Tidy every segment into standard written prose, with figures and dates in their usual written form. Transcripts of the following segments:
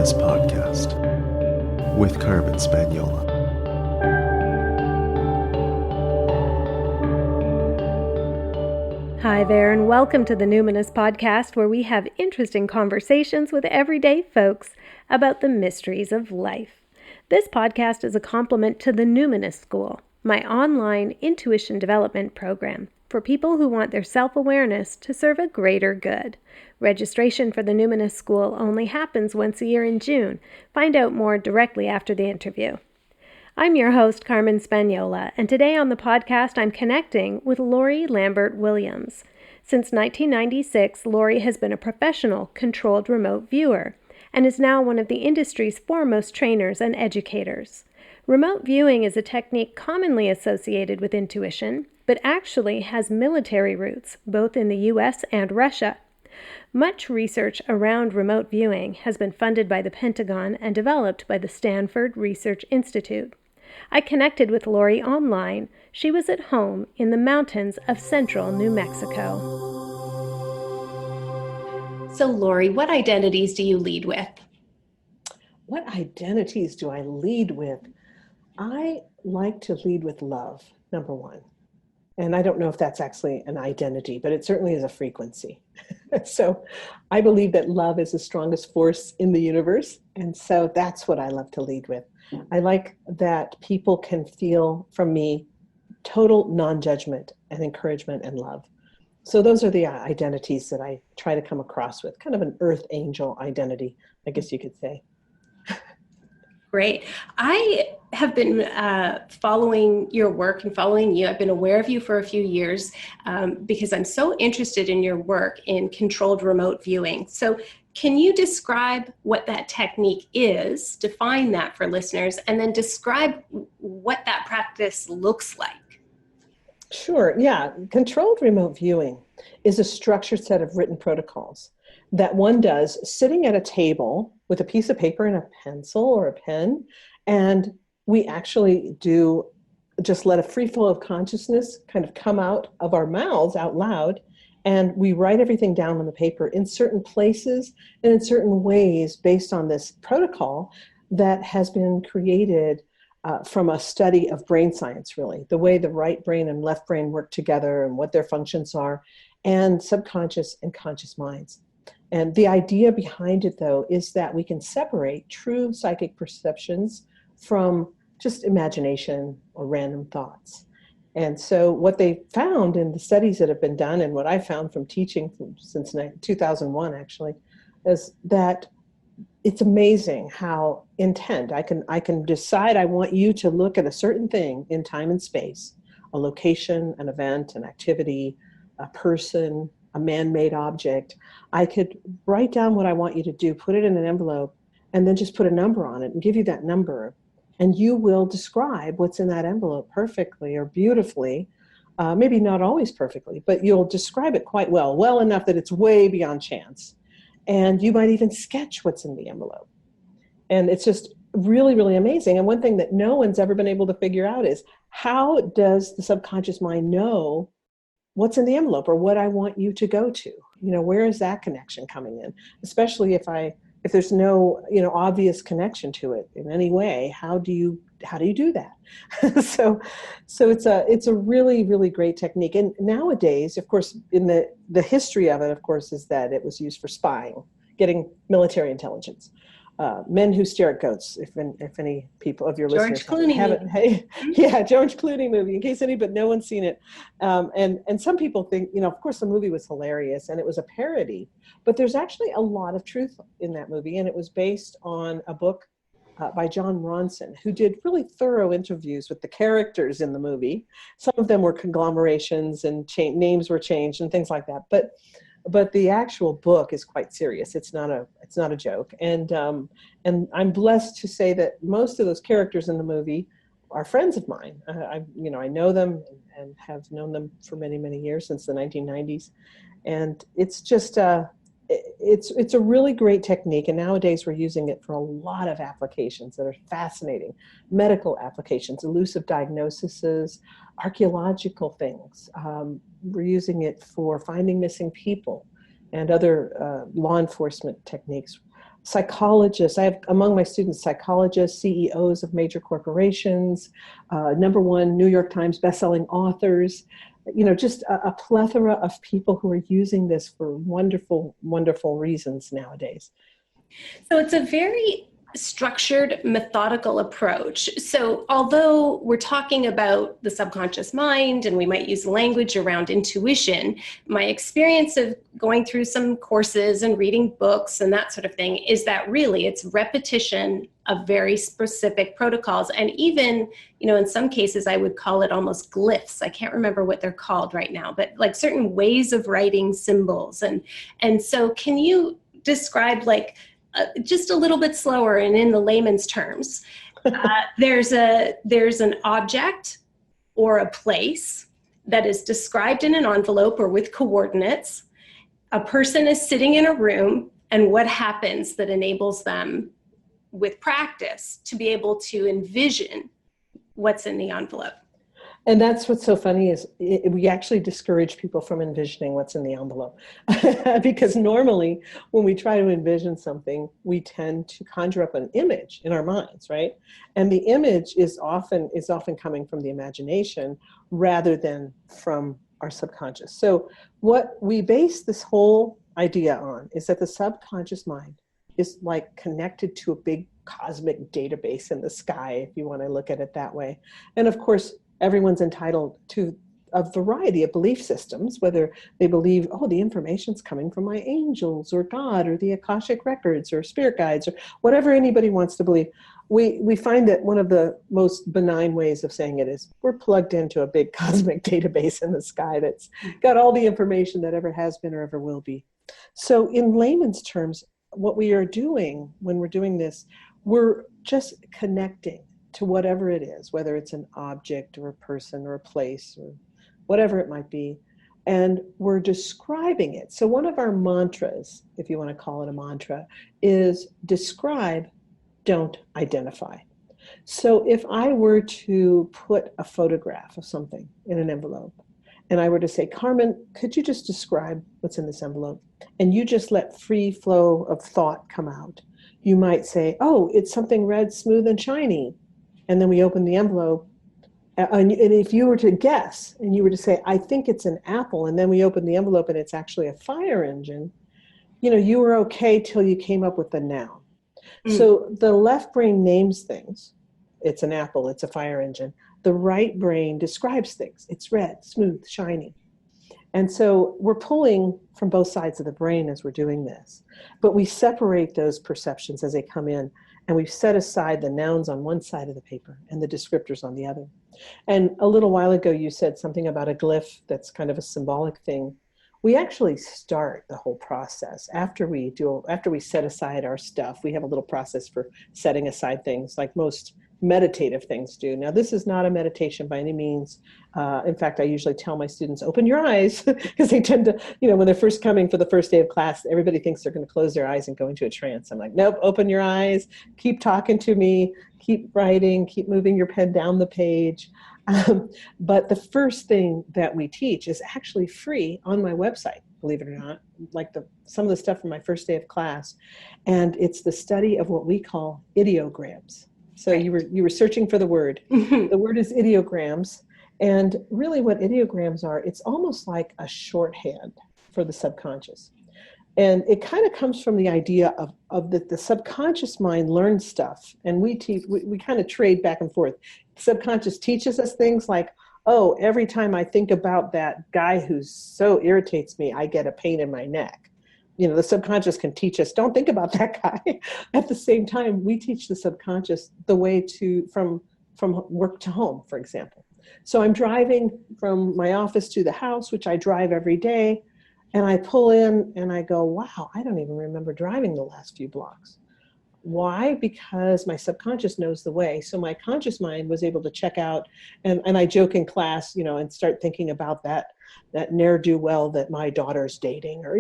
Numinous Podcast with Carmen Spaniola. Hi there, and welcome to the Numinous Podcast, where we have interesting conversations with everyday folks about the mysteries of life. This podcast is a complement to the Numinous School, my online intuition development program for people who want their self-awareness to serve a greater good. Registration for the Numinous School only happens once a year in June. Find out more directly after the interview. I'm your host, Carmen Spaniola, and today on the podcast I'm connecting with Lori Lambert Williams. Since 1996, Lori has been a professional controlled remote viewer and is now one of the industry's foremost trainers and educators. Remote viewing is a technique commonly associated with intuition, but actually has military roots, both in the U.S. and Russia. Much research around remote viewing has been funded by the Pentagon and developed by the Stanford Research Institute. I connected with Lori online. She was at home in the mountains of central New Mexico. So, Lori, what identities do you lead with? What identities do I lead with? I like to lead with love, number one. And I don't know if that's actually an identity, but it certainly is a frequency. So I believe that love is the strongest force in the universe. And so that's what I love to lead with. I like that people can feel from me total non-judgment and encouragement and love. So those are the identities that I try to come across with, kind of an earth angel identity, I guess you could say. Great. I have been following your work and following you. I've been aware of you for a few years because I'm so interested in your work in controlled remote viewing. So can you describe what that technique is, define that for listeners, and then describe what that practice looks like? Sure. Yeah. Controlled remote viewing is a structured set of written protocols that one does sitting at a table with a piece of paper and a pencil or a pen. And we actually do just let a free flow of consciousness kind of come out of our mouths out loud. And we write everything down on the paper in certain places and in certain ways based on this protocol that has been created from a study of brain science, really, the way the right brain and left brain work together and what their functions are, and subconscious and conscious minds. And the idea behind it, though, is that we can separate true psychic perceptions from just imagination or random thoughts. And so what they found in the studies that have been done, and what I found from teaching since 2001, actually, is that it's amazing how intent. I can decide I want you to look at a certain thing in time and space, a location, an event, an activity, a person, a man-made object. I could write down what I want you to do, put it in an envelope, and then just put a number on it and give you that number. And you will describe what's in that envelope perfectly or beautifully, maybe not always perfectly, but you'll describe it quite well enough that it's way beyond chance. And you might even sketch what's in the envelope. And it's just really, really amazing. And one thing that no one's ever been able to figure out is, how does the subconscious mind know what's in the envelope or what I want you to go to? You know, where is that connection coming in? Especially if there's no, obvious connection to it in any way, how do you do that? So it's a really, really great technique. And nowadays, of course, in the history of it, of course, is that it was used for spying, getting military intelligence. Men Who Stare at Goats, if any people of your listeners haven't. Hey, yeah, George Clooney movie, in case no one's seen it. And some people think, of course the movie was hilarious and it was a parody, but there's actually a lot of truth in that movie. And it was based on a book by John Ronson, who did really thorough interviews with the characters in the movie. Some of them were conglomerations and names were changed and things like that. But the actual book is quite serious. It's not a joke. And I'm blessed to say that most of those characters in the movie are friends of mine. I know them and have known them for many, many years, since the 1990s. And it's just it's a really great technique. And nowadays we're using it for a lot of applications that are fascinating. Medical applications, elusive diagnoses, archaeological things. We're using it for finding missing people and other law enforcement techniques. psychologists. I have among my students psychologists, CEOs of major corporations, #1 New York Times bestselling authors, just a plethora of people who are using this for wonderful, wonderful reasons nowadays. So it's a very structured, methodical approach. So although we're talking about the subconscious mind and we might use language around intuition, my experience of going through some courses and reading books and that sort of thing is that really it's repetition of very specific protocols. And even, in some cases, I would call it almost glyphs. I can't remember what they're called right now, but like certain ways of writing symbols. And so can you describe just a little bit slower and in the layman's terms, there's an object or a place that is described in an envelope or with coordinates. A person is sitting in a room, and what happens that enables them with practice to be able to envision what's in the envelope. And that's what's so funny is we actually discourage people from envisioning what's in the envelope because normally when we try to envision something, we tend to conjure up an image in our minds, right? And the image is often coming from the imagination rather than from our subconscious. So what we base this whole idea on is that the subconscious mind is like connected to a big cosmic database in the sky, if you want to look at it that way. And of course, everyone's entitled to a variety of belief systems, whether they believe, the information's coming from my angels or God or the Akashic records or spirit guides or whatever anybody wants to believe. We find that one of the most benign ways of saying it is we're plugged into a big cosmic database in the sky that's got all the information that ever has been or ever will be. So in layman's terms, what we are doing when we're doing this, we're just connecting to whatever it is, whether it's an object or a person or a place or whatever it might be, and we're describing it. So one of our mantras, if you want to call it a mantra, is describe, don't identify. So if I were to put a photograph of something in an envelope, and I were to say, Carmen, could you just describe what's in this envelope? And you just let free flow of thought come out. You might say, it's something red, smooth, and shiny. And then we open the envelope, and if you were to guess, and you were to say, I think it's an apple, and then we open the envelope and it's actually a fire engine, you were okay till you came up with the noun. So the left brain names things. It's an apple, it's a fire engine. The right brain describes things. It's red, smooth, shiny. And so we're pulling from both sides of the brain as we're doing this. But we separate those perceptions as they come in. And we've set aside the nouns on one side of the paper and the descriptors on the other. And a little while ago, you said something about a glyph that's kind of a symbolic thing. We actually start the whole process after we set aside our stuff. We have a little process for setting aside things like most meditative things do. Now, this is not a meditation by any means. In fact, I usually tell my students, open your eyes, because they tend to, when they're first coming for the first day of class, everybody thinks they're going to close their eyes and go into a trance. I'm like, nope, open your eyes, keep talking to me, keep writing, keep moving your pen down the page. But the first thing that we teach is actually free on my website, believe it or not, like some of the stuff from my first day of class. And it's the study of what we call ideograms. So you were searching for the word. The word is ideograms. And really what ideograms are, it's almost like a shorthand for the subconscious. And it kind of comes from the idea of the subconscious mind learns stuff. And we kind of trade back and forth. The subconscious teaches us things like, every time I think about that guy who so irritates me, I get a pain in my neck. The subconscious can teach us, don't think about that guy. At the same time, we teach the subconscious the way from work to home, for example. So I'm driving from my office to the house, which I drive every day, and I pull in and I go, wow, I don't even remember driving the last few blocks. Why? Because my subconscious knows the way. So my conscious mind was able to check out, and I joke in class, and start thinking about that ne'er-do-well that my daughter's dating, or,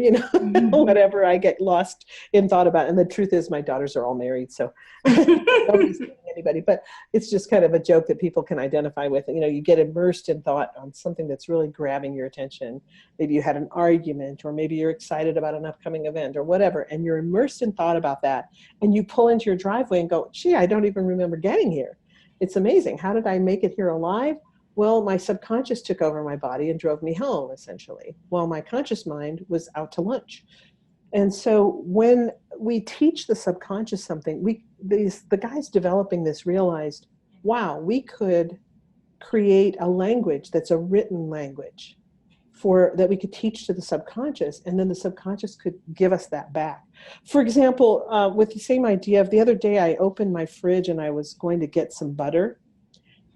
whatever I get lost in thought about. And the truth is my daughters are all married, so nobody's getting anybody, but it's just kind of a joke that people can identify with. You know, you get immersed in thought on something that's really grabbing your attention. Maybe you had an argument, or maybe you're excited about an upcoming event or whatever, and you're immersed in thought about that. And you pull into your driveway and go, gee, I don't even remember getting here. It's amazing. How did I make it here alive? Well, my subconscious took over my body and drove me home, essentially, while my conscious mind was out to lunch. And so when we teach the subconscious something, the guys developing this realized, wow, we could create a language that's a written language that we could teach to the subconscious, and then the subconscious could give us that back. For example, with the same idea of the other day, I opened my fridge and I was going to get some butter.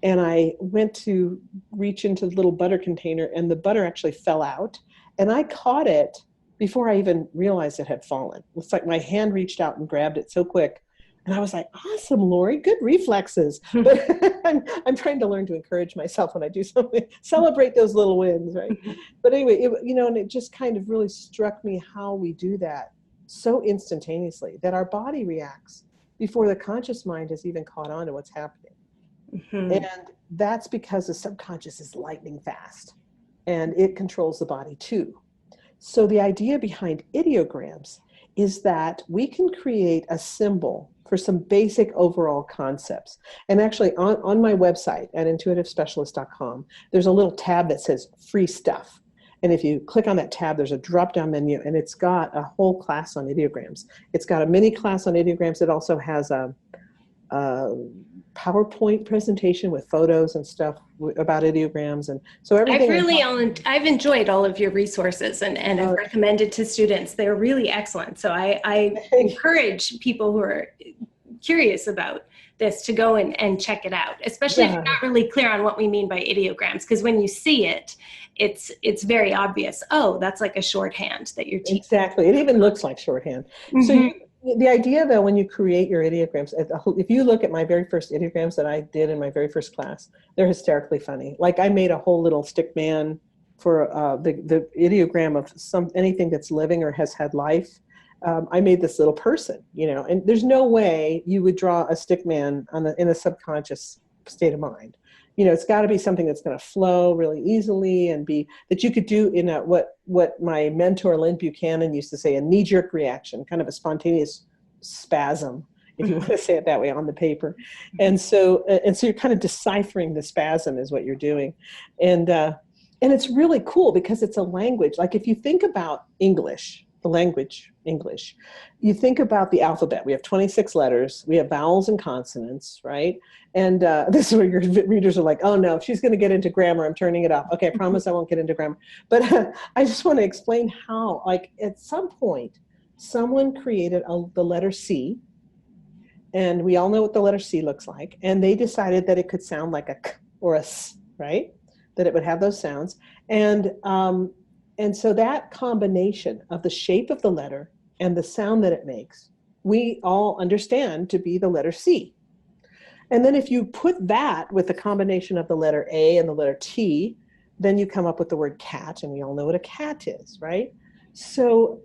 And I went to reach into the little butter container, and the butter actually fell out. And I caught it before I even realized it had fallen. It's like my hand reached out and grabbed it so quick. And I was like, awesome, Lori, good reflexes. But I'm trying to learn to encourage myself when I do something, celebrate those little wins, right? But anyway, and it just kind of really struck me how we do that so instantaneously that our body reacts before the conscious mind has even caught on to what's happening. Mm-hmm. And that's because the subconscious is lightning fast, and it controls the body too. So the idea behind ideograms is that we can create a symbol for some basic overall concepts. And actually on my website at intuitivespecialist.com, there's a little tab that says free stuff. And if you click on that tab, there's a drop-down menu, and it's got a whole class on ideograms. It's got a mini class on ideograms. It also has a PowerPoint presentation with photos and stuff about ideograms, and so everything. I've enjoyed all of your resources and I've recommended to students. They're really excellent. So I encourage people who are curious about this to go and check it out, especially if you're not really clear on what we mean by ideograms, because when you see it, it's very obvious. Oh, that's like a shorthand that you're teaching. Exactly. It even looks like shorthand. Mm-hmm. So the idea, though, when you create your ideograms, if you look at my very first ideograms that I did in my very first class, they're hysterically funny. Like, I made a whole little stick man for the ideogram of anything that's living or has had life. I made this little person, and there's no way you would draw a stick man in a subconscious state of mind. It's got to be something that's going to flow really easily and be that you could do in what my mentor Lynn Buchanan used to say, a knee-jerk reaction, kind of a spontaneous spasm, if you want to say it that way, on the paper. And so you're kind of deciphering the spasm is what you're doing, and it's really cool because it's a language. Like, if you think about English, the language English, you think about the alphabet. We have 26 letters. We have vowels and consonants, right? And this is where your readers are like, oh no, if she's going to get into grammar, I'm turning it off. Okay, I promise I won't get into grammar. But I just want to explain how, like, at some point, someone created the letter C, and we all know what the letter C looks like, and they decided that it could sound like a K or a S, right? That it would have those sounds. And so that combination of the shape of the letter and the sound that it makes, we all understand to be the letter C. And then if you put that with the combination of the letter A and the letter T, then you come up with the word cat, and we all know what a cat is, right? So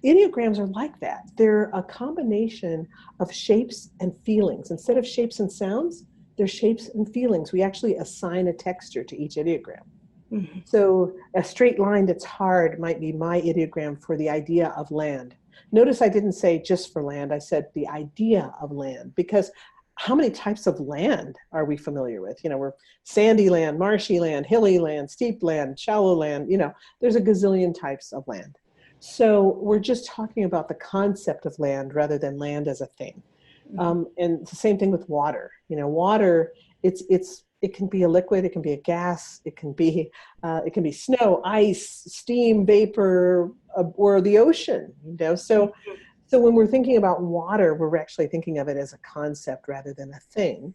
ideograms are like that. They're a combination of shapes and feelings. Instead of shapes and sounds, they're shapes and feelings. We actually assign a texture to each ideogram. Mm-hmm. So a straight line that's hard might be my ideogram for the idea of land. Notice I didn't say just for land. I said the idea of land, because how many types of land are we familiar with? We're sandy land, marshy land, hilly land, steep land, shallow land. There's a gazillion types of land. So we're just talking about the concept of land rather than land as a thing. Mm-hmm. And it's the same thing with water. Water, it can be a liquid, it can be a gas, it can be snow, ice, steam, vapor, or the ocean. So when we're thinking about water, we're actually thinking of it as a concept rather than a thing.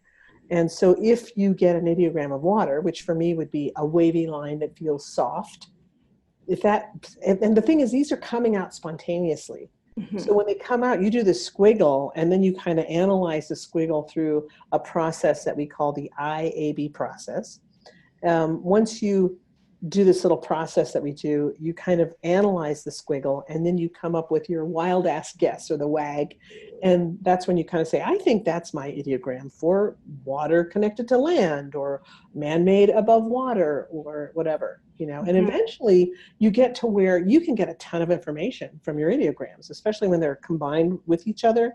And so if you get an ideogram of water, which for me would be a wavy line that feels soft, and the thing is, these are coming out spontaneously. Mm-hmm. So when they come out, you do the squiggle, and then you kind of analyze the squiggle through a process that we call the IAB process. Once you do this little process that we do. You kind of analyze the squiggle, and then you come up with your wild ass guess, or the WAG. And that's when you kind of say, I think that's my ideogram for water connected to land, or man-made above water, or whatever, you know. And eventually you get to where you can get a ton of information from your ideograms, especially when they're combined with each other.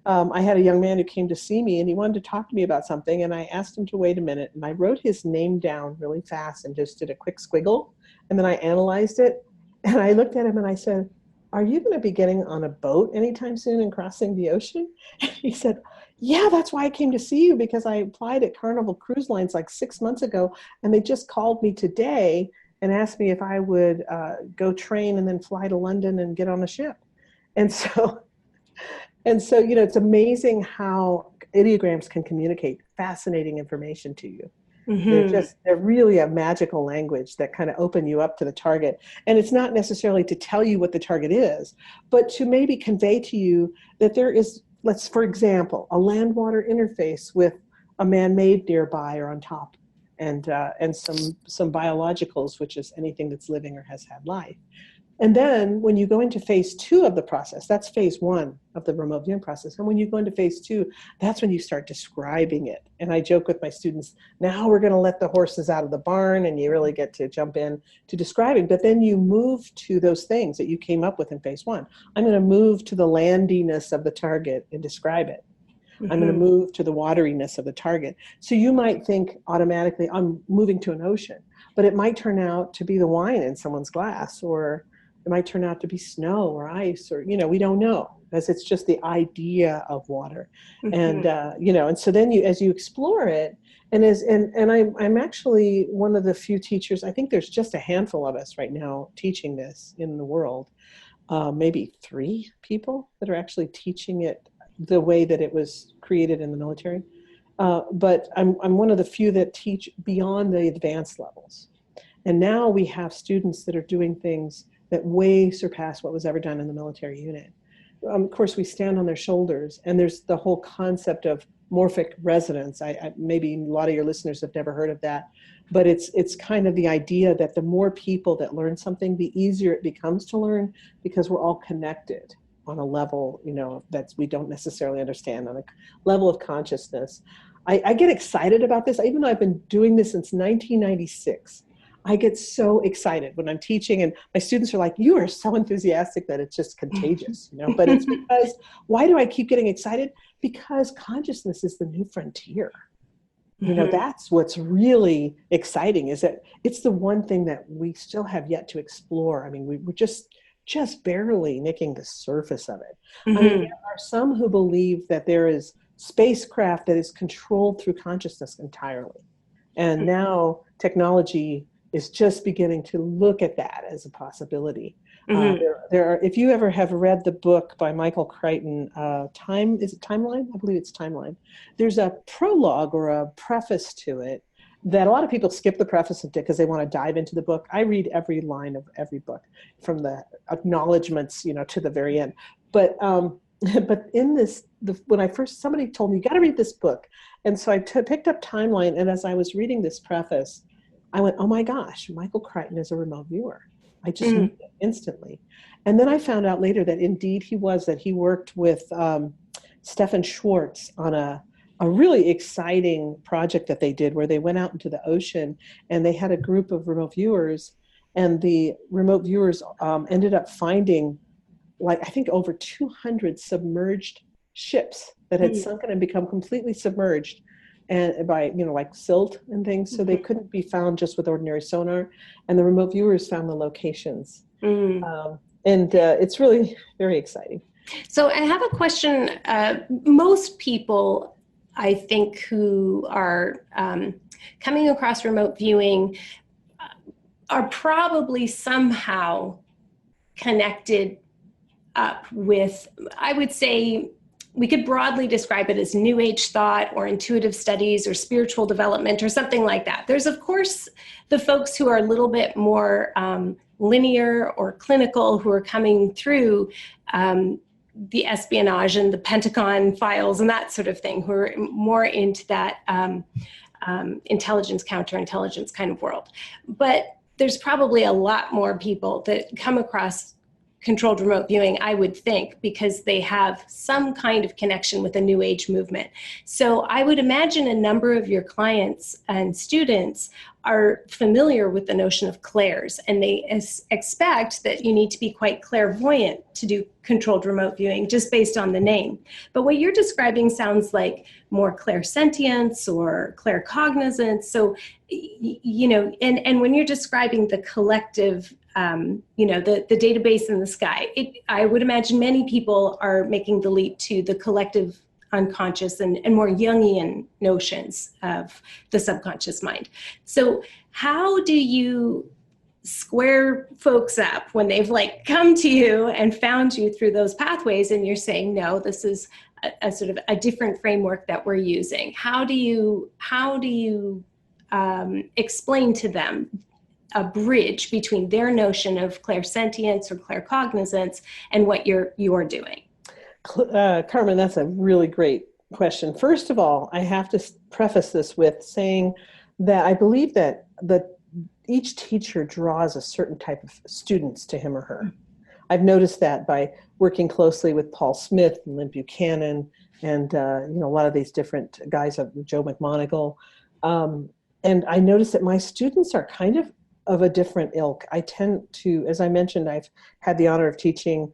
I had a young man who came to see me, and he wanted to talk to me about something, and I asked him to wait a minute, and I wrote his name down really fast and just did a quick squiggle, and then I analyzed it, and I looked at him and I said, are you going to be getting on a boat anytime soon and crossing the ocean? And he said, yeah, that's why I came to see you, because I applied at Carnival Cruise Lines like 6 months ago, and they just called me today and asked me if I would go train and then fly to London and get on a ship. And so, you know, it's amazing how ideograms can communicate fascinating information to you. They're really a magical language that kind of open you up to the target. And it's not necessarily to tell you what the target is, but to maybe convey to you that there is, for example, a land-water interface with a man-made nearby or on top, and some biologicals, which is anything that's living or has had life. And then when you go into phase 2 of the process, that's phase 1 of the remote viewing process. And when you go into phase 2, that's when you start describing it. And I joke with my students, now we're going to let the horses out of the barn and you really get to jump in to describing. But then you move to those things that you came up with in phase 1. I'm going to move to the landiness of the target and describe it. I'm going to move to the wateriness of the target. So you might think automatically, I'm moving to an ocean, but it might turn out to be the wine in someone's glass, or it might turn out to be snow or ice, or, you know, we don't know, because it's just the idea of water. And, you know, and so then as you explore it, and I'm actually one of the few teachers, I think there's just a handful of us right now teaching this in the world, maybe 3 people that are actually teaching it the way that it was created in the military. But I'm one of the few that teach beyond the advanced levels. And now we have students that are doing things that way surpass what was ever done in the military unit. Of course, we stand on their shoulders, and there's the whole concept of morphic resonance. Maybe a lot of your listeners have never heard of that, but it's kind of the idea that the more people that learn something, the easier it becomes to learn, because we're all connected on a level, you know, that we don't necessarily understand, on a level of consciousness. I get excited about this, even though I've been doing this since 1996. I get so excited when I'm teaching, and my students are like, you are so enthusiastic that it's just contagious, you know. But it's because, why do I keep getting excited? Because consciousness is the new frontier. You know, that's what's really exciting, is that it's the one thing that we still have yet to explore. I mean, we're just barely nicking the surface of it. I mean, there are some who believe that there is spacecraft that is controlled through consciousness entirely. And now technology is just beginning to look at that as a possibility. There are, if you ever have read the book by Michael Crichton, is it Timeline? I believe it's Timeline. There's a prologue or a preface to it that a lot of people skip the preface because they want to dive into the book. I read every line of every book, from the acknowledgments, you know, to the very end. But in this, when somebody told me, you got to read this book. And so I picked up Timeline, and as I was reading this preface, I went, oh my gosh, Michael Crichton is a remote viewer. I just knew it instantly. And then I found out later that indeed he worked with Stefan Schwartz on a really exciting project that they did, where they went out into the ocean and they had a group of remote viewers, and the remote viewers ended up finding, like, I think over 200 submerged ships that had sunken and become completely submerged, and by, you know, like silt and things. So they couldn't be found just with ordinary sonar, and the remote viewers found the locations. It's really very exciting. So I have a question. Most people, I think, who are coming across remote viewing are probably somehow connected up with, I would say, we could broadly describe it as New Age thought or intuitive studies or spiritual development or something like that. There's, of course, the folks who are a little bit more linear or clinical, who are coming through the espionage and the Pentagon files and that sort of thing, who are more into that intelligence, counterintelligence kind of world. But there's probably a lot more people that come across controlled remote viewing, I would think, because they have some kind of connection with the New Age movement. So I would imagine a number of your clients and students are familiar with the notion of clairs, and they expect that you need to be quite clairvoyant to do controlled remote viewing just based on the name. But what you're describing sounds like more clairsentience or claircognizance. So, you know, and when you're describing the collective, you know, the database in the sky, I would imagine many people are making the leap to the collective unconscious and more Jungian notions of the subconscious mind. So how do you square folks up when they've like come to you and found you through those pathways and you're saying, no, this is a sort of a different framework that we're using? How do you explain to them a bridge between their notion of clairsentience or claircognizance and what you're doing? Carmen, that's a really great question. First of all, I have to preface this with saying that I believe that each teacher draws a certain type of students to him or her. I've noticed that by working closely with Paul Smith and Lynn Buchanan and a lot of these different guys, Joe McMoneagle. And I noticed that my students are kind of a different ilk. I tend to, as I mentioned, I've had the honor of teaching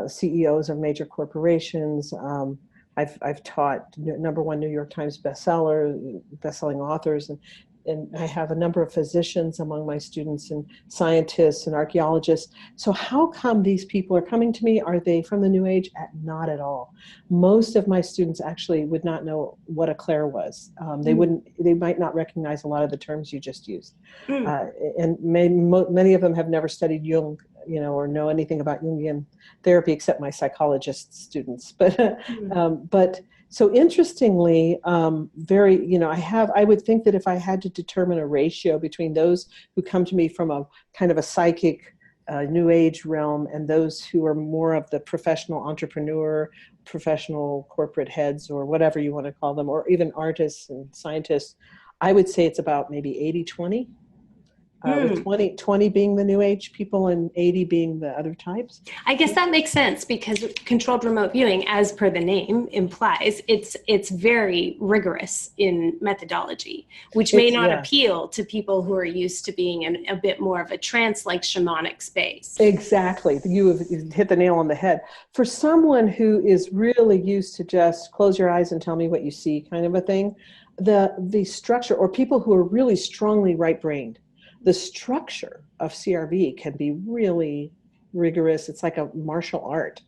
CEOs of major corporations. I've taught #1 New York Times bestselling authors, and I have a number of physicians among my students and scientists and archaeologists. So how come these people are coming to me? Are they from the New Age? Not at all. Most of my students actually would not know what a clair was. They might not recognize a lot of the terms you just used. And many of them have never studied Jung, or know anything about Jungian therapy except my psychologist students. But so interestingly, I would think that if I had to determine a ratio between those who come to me from a kind of a psychic New Age realm and those who are more of the professional entrepreneur, professional corporate heads, or whatever you want to call them, or even artists and scientists, I would say it's about maybe 80-20. With 20 being the New Age people and 80 being the other types. I guess that makes sense because controlled remote viewing, as per the name implies, it's very rigorous in methodology, which may not appeal to people who are used to being in a bit more of a trance-like shamanic space. Exactly. You have hit the nail on the head. For someone who is really used to just close your eyes and tell me what you see kind of a thing, the structure, or people who are really strongly right-brained, the structure of CRV can be really rigorous. It's like a martial art,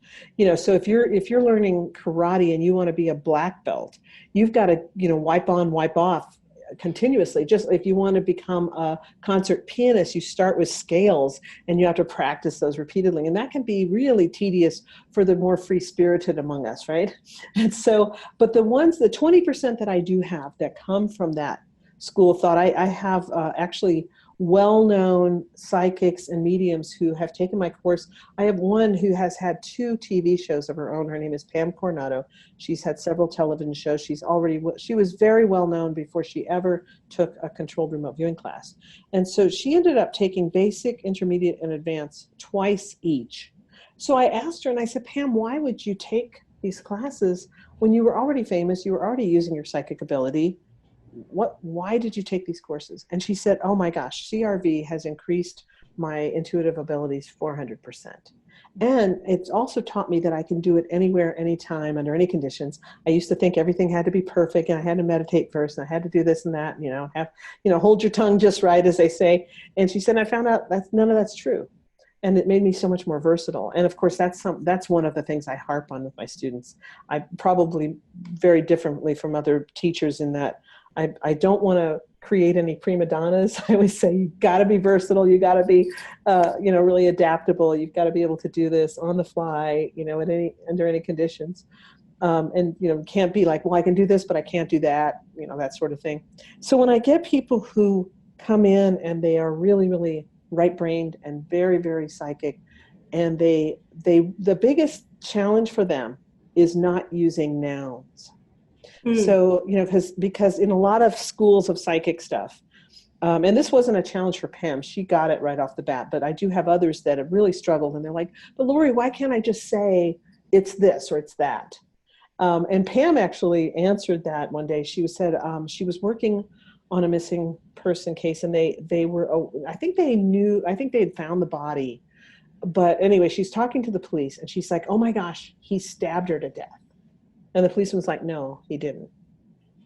so if you're learning karate and you want to be a black belt, you've got to, wipe on, wipe off continuously. Just if you want to become a concert pianist, you start with scales and you have to practice those repeatedly. And that can be really tedious for the more free-spirited among us, right? And so, but the 20% that I do have that come from that school of thought, I have actually well-known psychics and mediums who have taken my course. I have one who has had 2 TV shows of her own. Her name is Pam Coronado. She's had several television shows. She was very well known before she ever took a controlled remote viewing class. And so she ended up taking basic, intermediate, and advanced twice each. So I asked her and I said, Pam, why would you take these classes when you were already famous, you were already using your psychic ability? Why did you take these courses? And she said, oh my gosh, CRV has increased my intuitive abilities 400%. And it's also taught me that I can do it anywhere, anytime, under any conditions. I used to think everything had to be perfect and I had to meditate first and I had to do this and that, hold your tongue just right, as they say. And she said, I found out none of that's true. And it made me so much more versatile. And of course, that's one of the things I harp on with my students. I probably very differently from other teachers in that I don't want to create any prima donnas. I always say you've got to be versatile. You got to be, really adaptable. You've got to be able to do this on the fly, under any conditions. And can't be like, well, I can do this, but I can't do that. That sort of thing. So when I get people who come in and they are really, really right-brained and very, very psychic, and the biggest challenge for them is not using nouns. So, because in a lot of schools of psychic stuff, And this wasn't a challenge for Pam. She got it right off the bat. But I do have others that have really struggled. And they're like, but Lori, why can't I just say it's this or it's that? And Pam actually answered that one day. She said she was working on a missing person case, and they were, I think they had found the body. But anyway, she's talking to the police, and she's like, oh my gosh, he stabbed her to death. And the policeman's like, no, he didn't.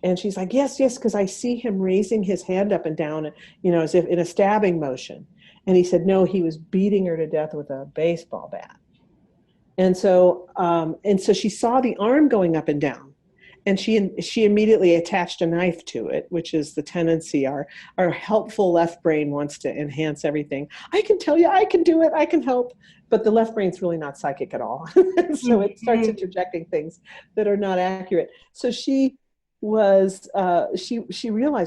And she's like, yes, because I see him raising his hand up and down, as if in a stabbing motion. And he said, no, he was beating her to death with a baseball bat. And so she saw the arm going up and down, and she immediately attached a knife to it, which is the tendency. Our helpful left brain wants to enhance everything. I can tell you, I can do it, I can help. But the left brain's really not psychic at all. So it starts interjecting things that are not accurate. So she realized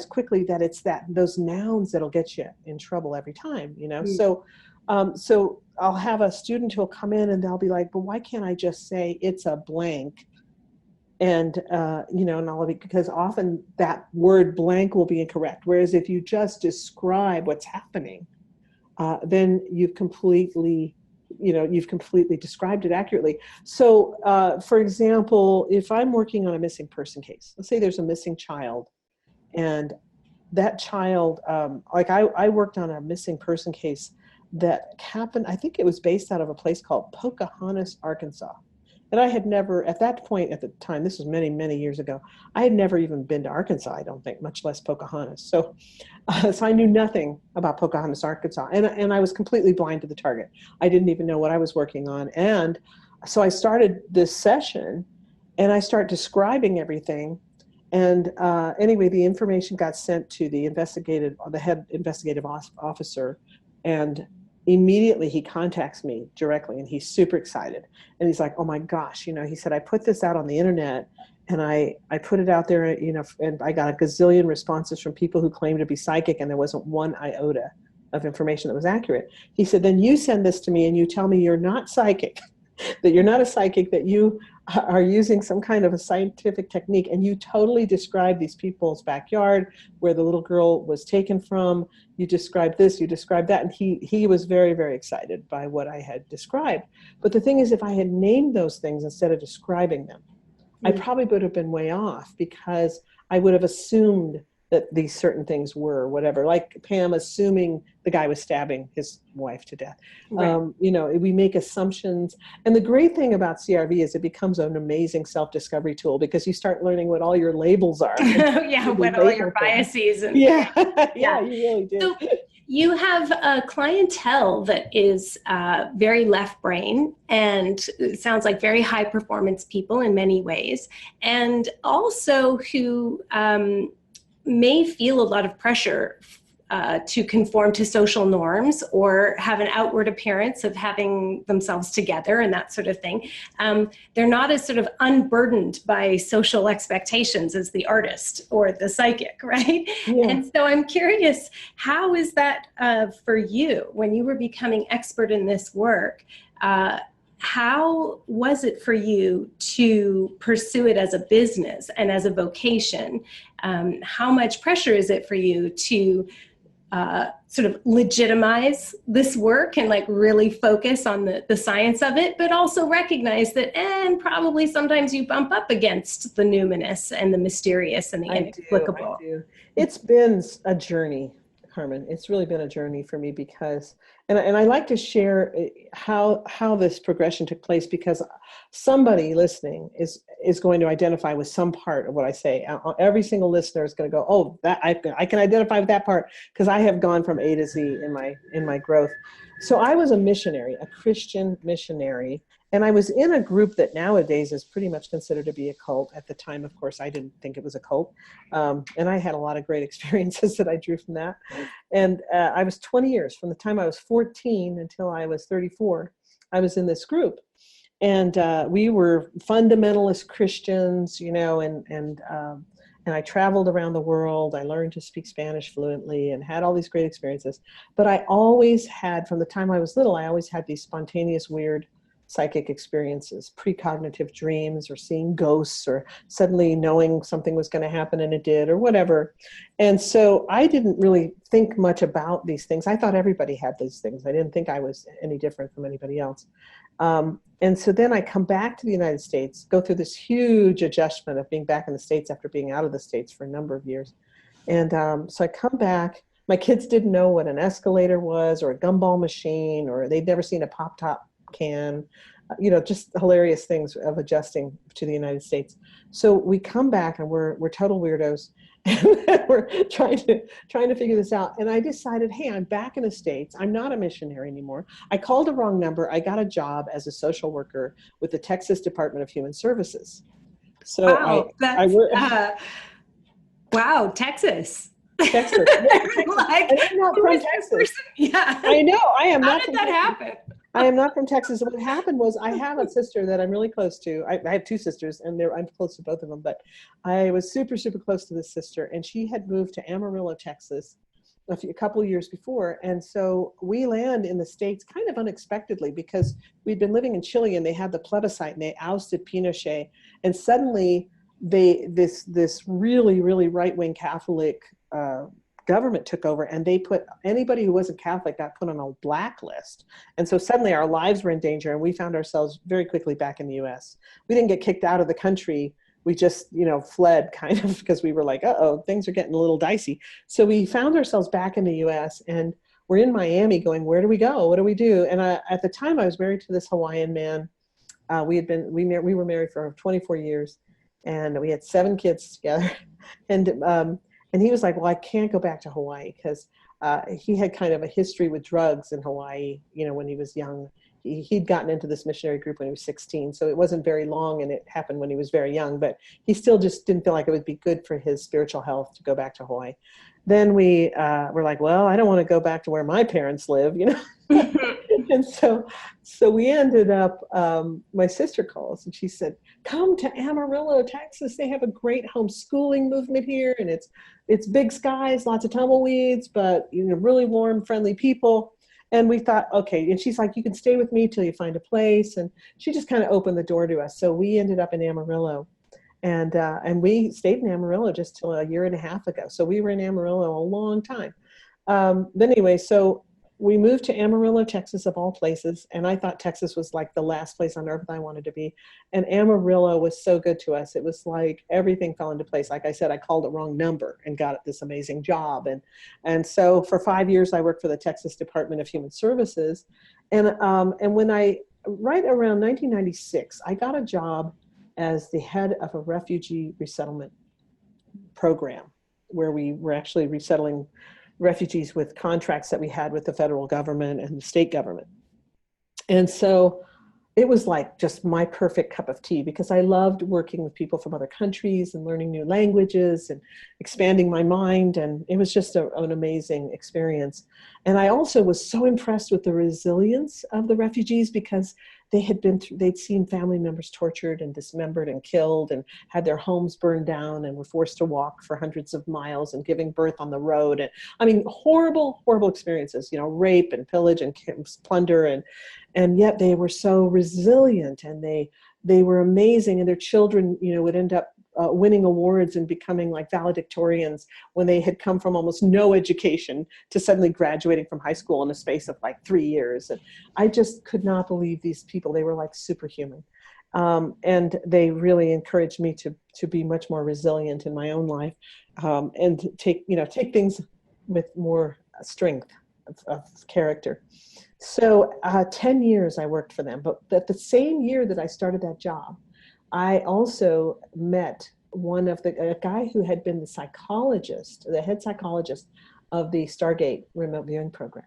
quickly that it's those nouns that'll get you in trouble every time, So I'll have a student who'll come in and they'll be like, but why can't I just say it's a blank? And, because often that word blank will be incorrect. Whereas if you just describe what's happening, then you've completely described it accurately. So, for example, if I'm working on a missing person case, let's say there's a missing child, and that child, I worked on a missing person case that happened, I think it was based out of a place called Pocahontas, Arkansas. And I had never, at that point, at the time, this was many, many years ago, I had never even been to Arkansas, I don't think, much less Pocahontas. So I knew nothing about Pocahontas, Arkansas. And I was completely blind to the target. I didn't even know what I was working on. And so I started this session, and I start describing everything. And anyway, the information got sent to the head investigative officer, and immediately he contacts me directly, and he's super excited. And he's like, oh my gosh, he said, I put this out on the internet, and I put it out there, and I got a gazillion responses from people who claimed to be psychic, and there wasn't one iota of information that was accurate. He said, then you send this to me and you tell me you're not psychic, that you're not a psychic, that you are using some kind of a scientific technique, and you totally describe these people's backyard where the little girl was taken from. You described this, you described that, and he was very, very excited by what I had described. But the thing is, if I had named those things instead of describing them, I probably would have been way off, because I would have assumed that these certain things were whatever, like Pam assuming the guy was stabbing his wife to death. Right. We make assumptions. And the great thing about CRV is it becomes an amazing self-discovery tool, because you start learning what all your labels are. Yeah, what all your biases. And yeah, you really do. So you have a clientele that is very left brain, and it sounds like very high performance people in many ways, and also who may feel a lot of pressure to conform to social norms, or have an outward appearance of having themselves together and that sort of thing. They're not as sort of unburdened by social expectations as the artist or the psychic, right? Yeah. And so I'm curious, how is that for you when you were becoming expert in this work? How was it for you to pursue it as a business and as a vocation? How much pressure is it for you to sort of legitimize this work and really focus on the science of it, but also recognize that, and probably sometimes you bump up against the numinous and the mysterious and the inexplicable? I do. It's been a journey, Carmen. It's really been a journey for me, because, and I like to share how this progression took place, because somebody listening is going to identify with some part of what I say. Every single listener is going to go, oh, that I can identify with that part, because I have gone from A to Z in my growth. So I was a missionary, a Christian missionary, and I was in a group that nowadays is pretty much considered to be a cult. At the time, of course, I didn't think it was a cult. And I had a lot of great experiences that I drew from that. And I was 20 years, from the time I was 14 until I was 34, I was in this group. And we were fundamentalist Christians, and I traveled around the world. I learned to speak Spanish fluently and had all these great experiences. But I always had, from the time I was little, I always had these spontaneous, weird psychic experiences, precognitive dreams, or seeing ghosts, or suddenly knowing something was going to happen and it did, or whatever. And so I didn't really think much about these things. I thought everybody had these things. I didn't think I was any different from anybody else. And so then I come back to the United States, go through this huge adjustment of being back in the States after being out of the States for a number of years. And so I come back. My kids didn't know what an escalator was, or a gumball machine, or they'd never seen a pop-top can, just hilarious things of adjusting to the United States. So we come back and we're total weirdos, and we're trying to figure this out. And I decided, hey, I'm back in the States. I'm not a missionary anymore. I called the wrong number. I got a job as a social worker with the Texas Department of Human Services. So wow, wow, Texas. Texas. Like, I'm not from Texas. Yeah. I know. I am How not. did that happen? I am not from Texas. What happened was I have a sister that I'm really close to. I have two sisters, and I'm close to both of them. But I was super, super close to this sister, and she had moved to Amarillo, Texas, a couple of years before. And so we land in the States kind of unexpectedly, because we'd been living in Chile, and they had the plebiscite, and they ousted Pinochet, and suddenly this really, really right-wing Catholic government took over, and they put anybody who wasn't Catholic got put on a blacklist. And so suddenly our lives were in danger, and we found ourselves very quickly back in the US. We didn't get kicked out of the country. We just, fled kind of, because we were like, uh-oh, things are getting a little dicey. So we found ourselves back in the US, and we're in Miami going, where do we go? What do we do? And at the time I was married to this Hawaiian man. We were married for 24 years, and we had 7 kids together. And he was like, well, I can't go back to Hawaii, because he had kind of a history with drugs in Hawaii, when he was young. He'd gotten into this missionary group when he was 16, so it wasn't very long, and it happened when he was very young, but he still just didn't feel like it would be good for his spiritual health to go back to Hawaii. Then we were like, well, I don't want to go back to where my parents live, And so we ended up, my sister calls, and she said, come to Amarillo, Texas. They have a great homeschooling movement here, and it's big skies, lots of tumbleweeds, but really warm, friendly people. And we thought, okay. And she's like, you can stay with me till you find a place. And she just kind of opened the door to us. So we ended up in Amarillo, and we stayed in Amarillo just till a year and a half ago. So we were in Amarillo a long time. But anyway, so we moved to Amarillo, Texas, of all places. And I thought Texas was like the last place on earth I wanted to be. And Amarillo was so good to us. It was like everything fell into place. Like I said, I called the wrong number and got this amazing job. And so for 5 years, I worked for the Texas Department of Human Services. And when right around 1996, I got a job as the head of a refugee resettlement program, where we were actually resettling refugees with contracts that we had with the federal government and the state government. And so it was like just my perfect cup of tea, because I loved working with people from other countries and learning new languages and expanding my mind. And it was just an amazing experience. And I also was so impressed with the resilience of the refugees, because they'd seen family members tortured and dismembered and killed, and had their homes burned down, and were forced to walk for hundreds of miles, and giving birth on the road. And I mean, horrible, horrible experiences, rape and pillage and plunder. And yet they were so resilient, and they were amazing. And their children, would end up winning awards and becoming like valedictorians when they had come from almost no education to suddenly graduating from high school in a space of like 3 years. And I just could not believe these people. They were like superhuman. And they really encouraged me to be much more resilient in my own life, and take things with more strength of character. So 10 years I worked for them, but the same year that I started that job, I also met a guy who had been the head psychologist of the Stargate remote viewing program.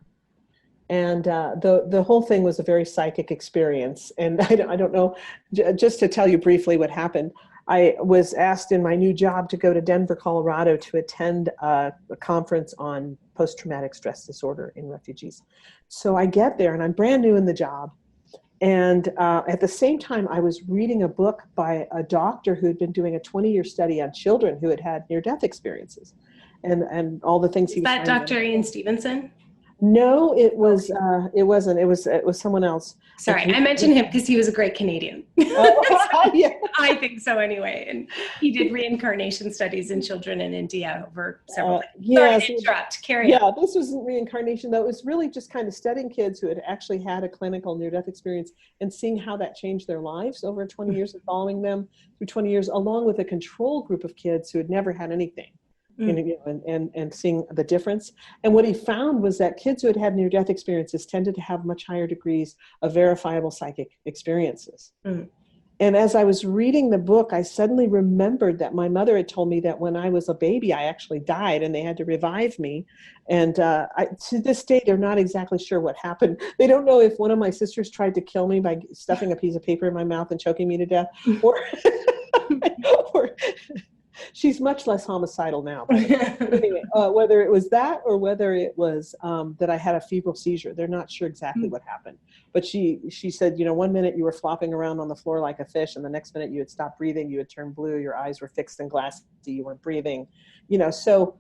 And the whole thing was a very psychic experience. And I don't know, just to tell you briefly what happened, I was asked in my new job to go to Denver, Colorado to attend a conference on post-traumatic stress disorder in refugees. So I get there, and I'm brand new in the job. And at the same time, I was reading a book by a doctor who had been doing a 20-year study on children who had near-death experiences, and all the things he was. Is that Dr. Ian Stevenson? No, it wasn't. It was someone else. Sorry, I mentioned him because he was a great Canadian. Yeah. I think so anyway. And he did reincarnation studies in children in India over several yes. Sorry to interrupt. Carry on. Yeah, this was reincarnation, though. It was really just kind of studying kids who had actually had a clinical near-death experience and seeing how that changed their lives over 20 years and following them through 20 years, along with a control group of kids who had never had anything. And seeing the difference. And what he found was that kids who had had near-death experiences tended to have much higher degrees of verifiable psychic experiences. And as I was reading the book, I suddenly remembered that my mother had told me that when I was a baby, I actually died and they had to revive me. And to this day, they're not exactly sure what happened. They don't know if one of my sisters tried to kill me by stuffing a piece of paper in my mouth and choking me to death, or she's much less homicidal now. Anyway, whether it was that or whether it was that I had a febrile seizure, they're not sure exactly what happened. But she said, one minute you were flopping around on the floor like a fish, and the next minute you had stopped breathing, you had turned blue, your eyes were fixed and glassy, you weren't breathing. So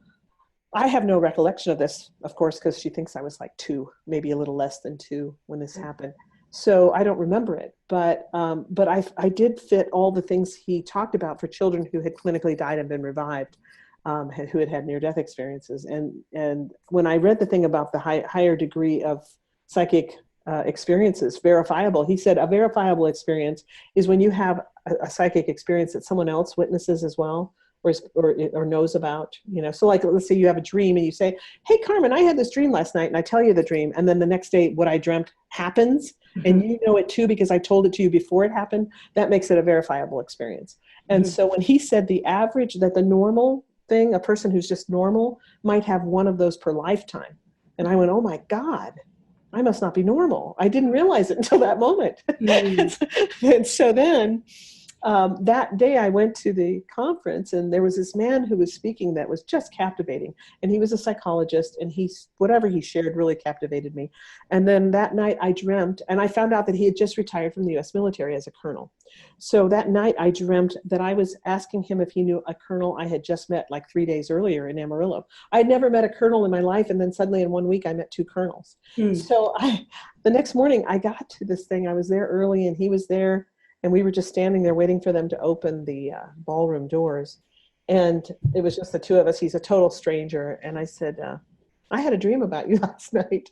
I have no recollection of this, of course, because she thinks I was like 2, maybe a little less than 2 when this happened. So I don't remember it, but I did fit all the things he talked about for children who had clinically died and been revived, who had near-death experiences. And when I read the thing about the higher degree of psychic experiences, verifiable, he said a verifiable experience is when you have a psychic experience that someone else witnesses as well, or knows about, So like, let's say you have a dream and you say, hey, Carmen, I had this dream last night, and I tell you the dream. And then the next day, what I dreamt happens, and you know it too, because I told it to you before it happened. That makes it a verifiable experience. And so when he said the average, that the normal thing, a person who's just normal might have one of those per lifetime. And I went, oh my God, I must not be normal. I didn't realize it until that moment. And so then, that day I went to the conference, and there was this man who was speaking that was just captivating. And he was a psychologist, and whatever he shared really captivated me. And then that night I dreamt, and I found out that he had just retired from the U.S. military as a colonel. So that night I dreamt that I was asking him if he knew a colonel I had just met like 3 days earlier in Amarillo. I had never met a colonel in my life, and then suddenly in 1 week I met 2 colonels. So the next morning I got to this thing. I was there early, and he was there. And we were just standing there waiting for them to open the ballroom doors. And it was just the 2 of us. He's a total stranger. And I said, I had a dream about you last night.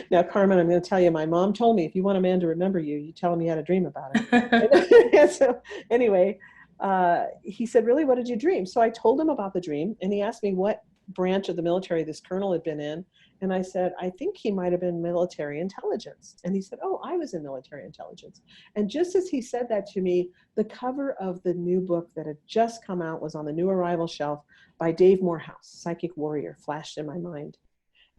Now, Carmen, I'm going to tell you, my mom told me, if you want a man to remember you, you tell him you had a dream about it. And so anyway, he said, really, what did you dream? So I told him about the dream. And he asked me what branch of the military this colonel had been in. And I said, I think he might have been military intelligence. And he said, oh, I was in military intelligence. And just as he said that to me, the cover of the new book that had just come out was on the new arrival shelf by Dave Morehouse, Psychic Warrior, flashed in my mind.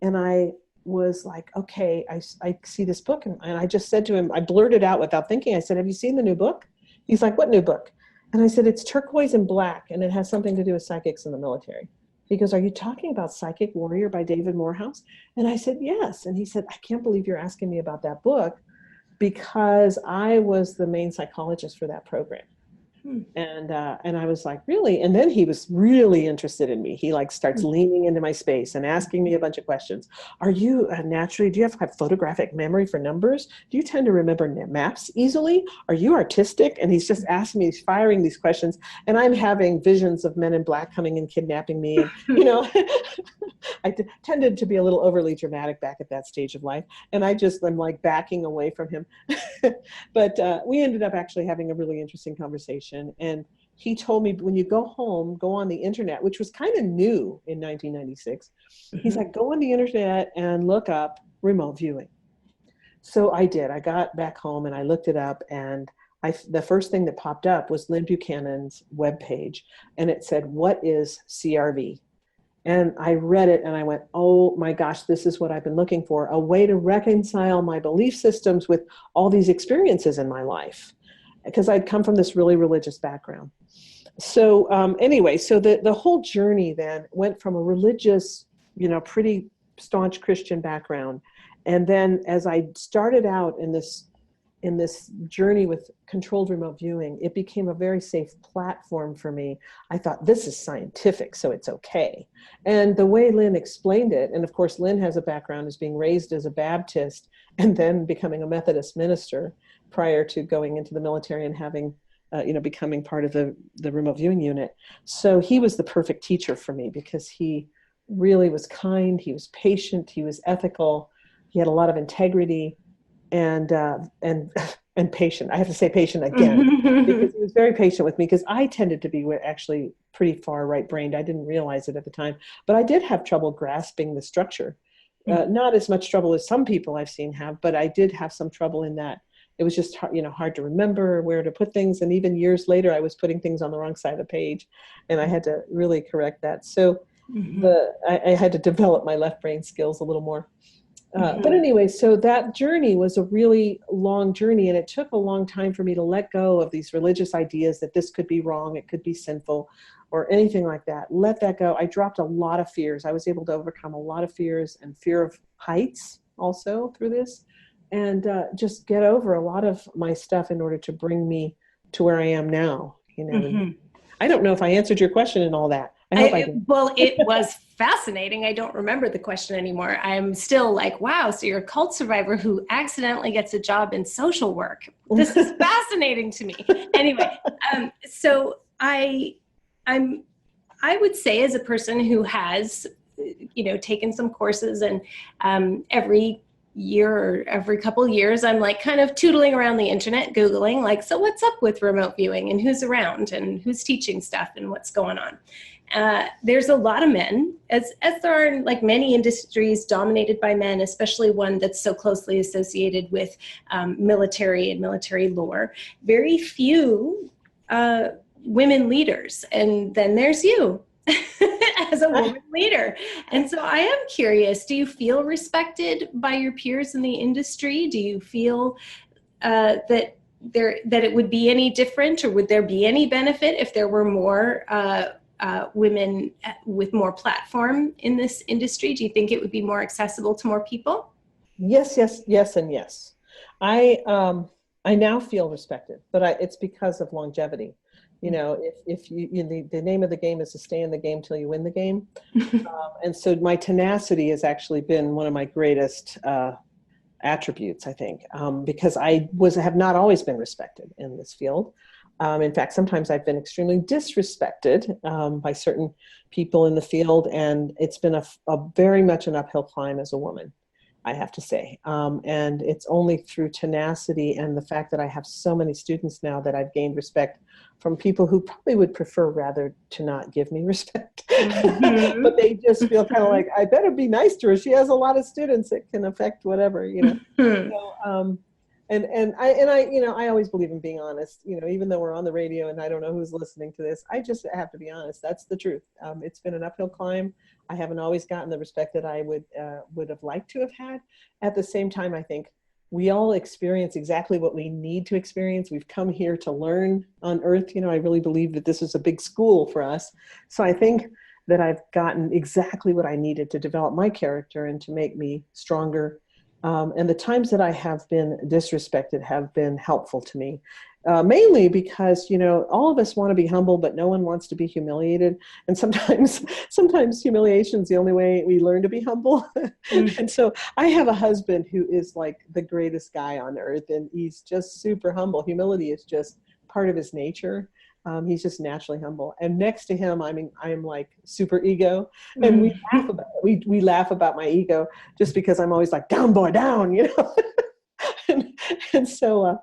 And I was like, okay, I see this book. And I just said to him, I blurted out without thinking, I said, have you seen the new book? He's like, what new book? And I said, it's turquoise and black, and it has something to do with psychics in the military. He goes, are you talking about Psychic Warrior by David Morehouse? And I said, yes. And he said, I can't believe you're asking me about that book, because I was the main psychologist for that program. And I was like, really? And then he was really interested in me. He like starts leaning into my space and asking me a bunch of questions. Are you naturally, do you have photographic memory for numbers? Do you tend to remember maps easily? Are you artistic? And he's just asking me, he's firing these questions. And I'm having visions of men in black coming and kidnapping me. And, I tended to be a little overly dramatic back at that stage of life. And I'm like backing away from him. But we ended up actually having a really interesting conversation. And he told me, when you go home, go on the internet, which was kind of new in 1996. He's like, go on the internet and look up remote viewing. So I did. I got back home and I looked it up, and the first thing that popped up was Lynn Buchanan's webpage, and it said, what is CRV? And I read it and I went, oh my gosh, this is what I've been looking for, a way to reconcile my belief systems with all these experiences in my life, because I'd come from this really religious background. So anyway, so the whole journey then went from a religious, pretty staunch Christian background. And then as I started out in this in this journey with controlled remote viewing, it became a very safe platform for me. I thought, this is scientific, so it's okay. And the way Lynn explained it, and of course, Lynn has a background as being raised as a Baptist and then becoming a Methodist minister prior to going into the military and having, becoming part of the remote viewing unit. So he was the perfect teacher for me because he really was kind, he was patient, he was ethical, he had a lot of integrity, and patient. I have to say patient again, because he was very patient with me, because I tended to be actually pretty far right-brained. I didn't realize it at the time, but I did have trouble grasping the structure. Not as much trouble as some people I've seen have, but I did have some trouble in that. It was just hard to remember where to put things. And even years later, I was putting things on the wrong side of the page, and I had to really correct that. So I had to develop my left brain skills a little more. But anyway, so that journey was a really long journey, and it took a long time for me to let go of these religious ideas that this could be wrong, it could be sinful, or anything like that. Let that go. I dropped a lot of fears. I was able to overcome a lot of fears, and fear of heights also through this, and just get over a lot of my stuff in order to bring me to where I am now. I don't know if I answered your question and all that. I hope I did. Well, it was fascinating. I don't remember the question anymore. I'm still like, wow, so you're a cult survivor who accidentally gets a job in social work. This is fascinating to me. Anyway, so I would say, as a person who has, taken some courses, and every year or every couple years, I'm like kind of tootling around the internet, Googling like, so what's up with remote viewing, and who's around, and who's teaching stuff, and what's going on. There's a lot of men, as there are in like many industries dominated by men, especially one that's so closely associated with military and military lore. Very few women leaders, and then there's you as a woman leader. And so I am curious, do you feel respected by your peers in the industry? Do you feel that it would be any different, or would there be any benefit if there were more women with more platform in this industry? Do you think it would be more accessible to more people? Yes, and yes. I now feel respected, but it's because of longevity. If the name of the game is to stay in the game till you win the game. And so my tenacity has actually been one of my greatest attributes, I think, because I have not always been respected in this field. In fact, sometimes I've been extremely disrespected by certain people in the field, and it's been a very much an uphill climb as a woman, I have to say. And it's only through tenacity and the fact that I have so many students now that I've gained respect from people who probably would prefer rather to not give me respect. But they just feel kind of like, I better be nice to her. She has a lot of students. It can affect whatever, So, I always believe in being honest, even though we're on the radio and I don't know who's listening to this, I just have to be honest. That's the truth. It's been an uphill climb. I haven't always gotten the respect that I would have liked to have had. At the same time, I think we all experience exactly what we need to experience. We've come here to learn on Earth. I really believe that this is a big school for us. So I think that I've gotten exactly what I needed to develop my character and to make me stronger. And the times that I have been disrespected have been helpful to me, mainly because, all of us want to be humble, but no one wants to be humiliated. And sometimes humiliation is the only way we learn to be humble. And so I have a husband who is like the greatest guy on earth, and he's just super humble. Humility is just part of his nature. He's just naturally humble. And next to him, I'm like super ego. And we laugh about it. We laugh about my ego just because I'm always like, down boy, down, and so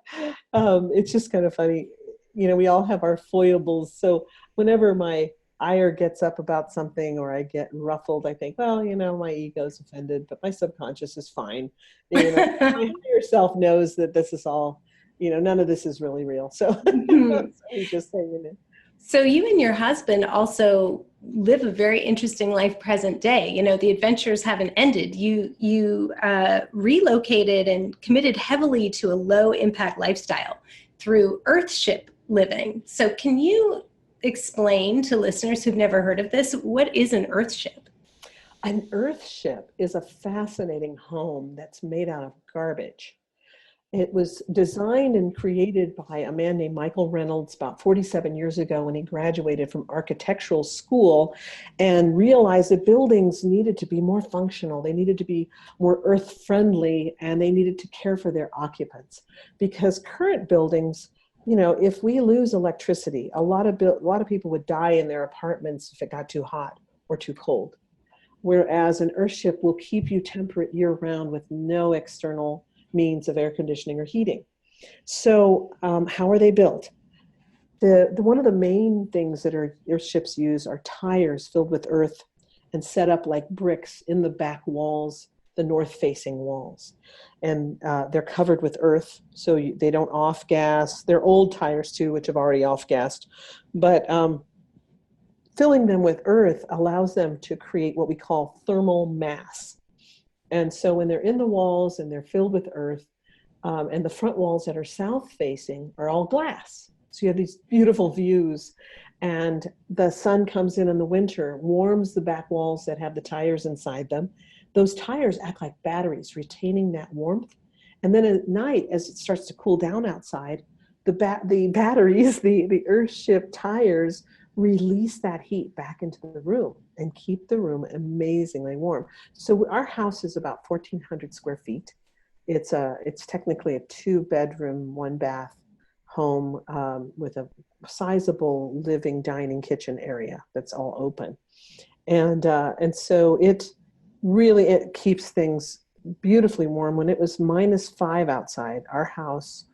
it's just kind of funny. We all have our foibles. So whenever my ire gets up about something or I get ruffled, I think, well, my ego's offended, but my subconscious is fine. My higher self knows that this is all, none of this is really real. So we just hanging in. So you and your husband also live a very interesting life present day. The adventures haven't ended. You relocated and committed heavily to a low impact lifestyle through Earthship living. So can you explain to listeners who've never heard of this, what is an Earthship? An Earthship is a fascinating home that's made out of garbage. It was designed and created by a man named Michael Reynolds about 47 years ago when he graduated from architectural school and realized that buildings needed to be more functional. They needed to be more earth friendly, and they needed to care for their occupants. Because current buildings, if we lose electricity, a lot of people would die in their apartments if it got too hot or too cold. Whereas an earthship will keep you temperate year round with no external means of air conditioning or heating. So how are they built? One of the main things that our airships use are tires filled with earth and set up like bricks in the back walls, the north-facing walls. And they're covered with earth, so they don't off-gas. They're old tires too, which have already off-gassed. But filling them with earth allows them to create what we call thermal mass. And so when they're in the walls and they're filled with earth, and the front walls that are south-facing are all glass. So you have these beautiful views, and the sun comes in the winter, warms the back walls that have the tires inside them. Those tires act like batteries, retaining that warmth. And then at night, as it starts to cool down outside, the batteries, the earthship tires, release that heat back into the room and keep the room amazingly warm. So our house is about 1,400 square feet. It's technically a 2-bedroom, 1-bath home with a sizable living, dining, kitchen area that's all open. And so it keeps things beautifully warm. When it was -5 outside, our house,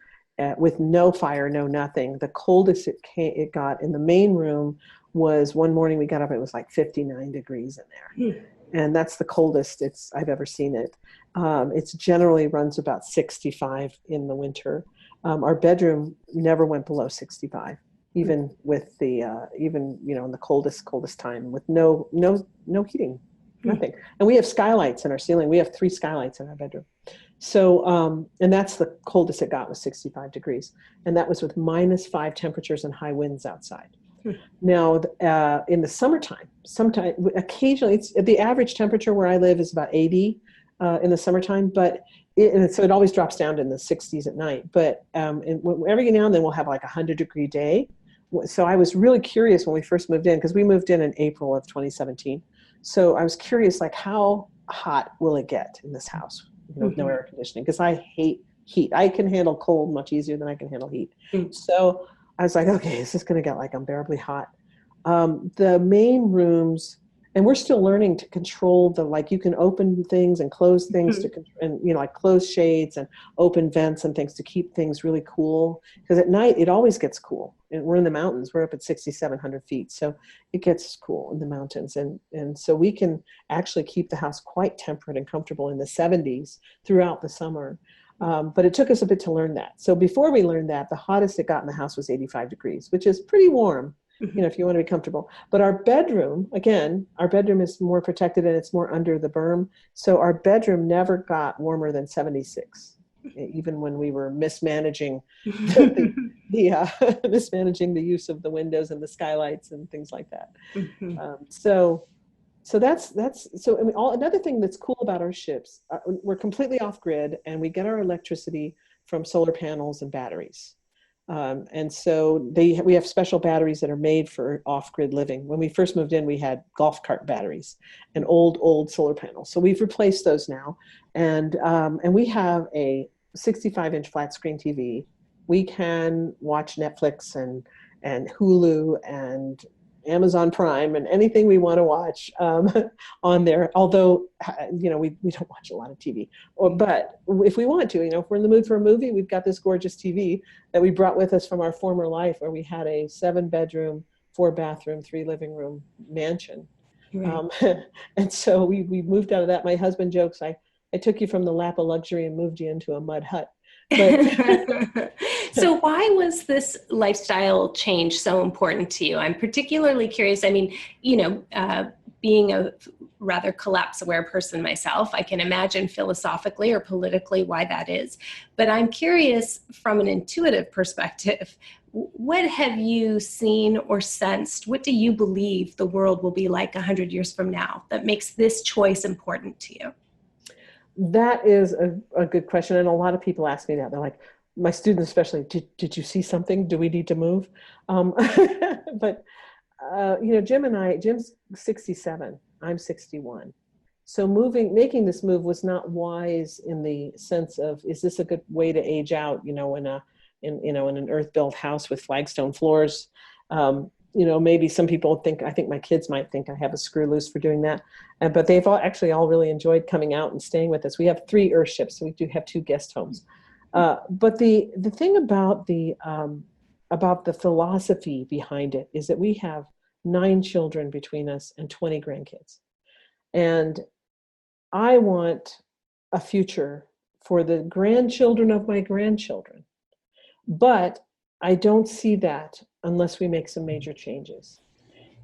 with no fire, no nothing, the coldest it got in the main room was one morning we got up, it was like 59 degrees in there. And that's the coldest I've ever seen it. It generally runs about 65 in the winter. Our bedroom never went below 65, even with in the coldest time, with no heating, nothing. And we have skylights in our ceiling. We have 3 skylights in our bedroom. So, and that's the coldest it got, was 65 degrees. And that was with -5 temperatures and high winds outside. Now, in the summertime, occasionally, the average temperature where I live is about 80 in the summertime, but so it always drops down to in the 60s at night. But every now and then we'll have like a 100-degree day. So I was really curious when we first moved in, because we moved in April of 2017. So I was curious, like, how hot will it get in this house? With no air conditioning, because I hate heat. I can handle cold much easier than I can handle heat. So I was like, okay, is this going to get like unbearably hot? The main rooms, and we're still learning to control you can open things and close things like close shades and open vents and things to keep things really cool. Because at night it always gets cool. And we're in the mountains. We're up at 6,700 feet. So it gets cool in the mountains. And so we can actually keep the house quite temperate and comfortable in the 70s throughout the summer. But it took us a bit to learn that. So before we learned that, the hottest it got in the house was 85 degrees, which is pretty warm, if you want to be comfortable. But our bedroom is more protected and it's more under the berm. So our bedroom never got warmer than 76. Even when we were mismanaging mismanaging the use of the windows and the skylights and things like that. Another thing that's cool about our ships, we're completely off grid, and we get our electricity from solar panels and batteries. And so we have special batteries that are made for off-grid living. When we first moved in, we had golf cart batteries and old solar panels. So we've replaced those now, and we have a 65-inch flat screen TV. We can watch Netflix and Hulu and Amazon Prime and anything we want to watch on there. Although, we don't watch a lot of TV. But if we want to, if we're in the mood for a movie, we've got this gorgeous TV that we brought with us from our former life, where we had a 7-bedroom, 4-bathroom, 3-living-room mansion. Right. And so we moved out of that. My husband jokes, I took you from the lap of luxury and moved you into a mud hut. But so why was this lifestyle change so important to you? I'm particularly curious. I mean, being a rather collapse-aware person myself, I can imagine philosophically or politically why that is. But I'm curious from an intuitive perspective, what have you seen or sensed? What do you believe the world will be like 100 years from now that makes this choice important to you? That is a good question. And a lot of people ask me that. They're like, my students especially, did you see something? Do we need to move? But, Jim's 67, I'm 61. So making this move was not wise in the sense of, is this a good way to age out, in an earth-built house with flagstone floors? Maybe some people I think my kids might think I have a screw loose for doing that. But they've all really enjoyed coming out and staying with us. We have 3 Earthships, so we do have 2 guest homes. But the thing about the philosophy behind it is that we have 9 children between us and 20 grandkids. And I want a future for the grandchildren of my grandchildren. But I don't see that unless we make some major changes.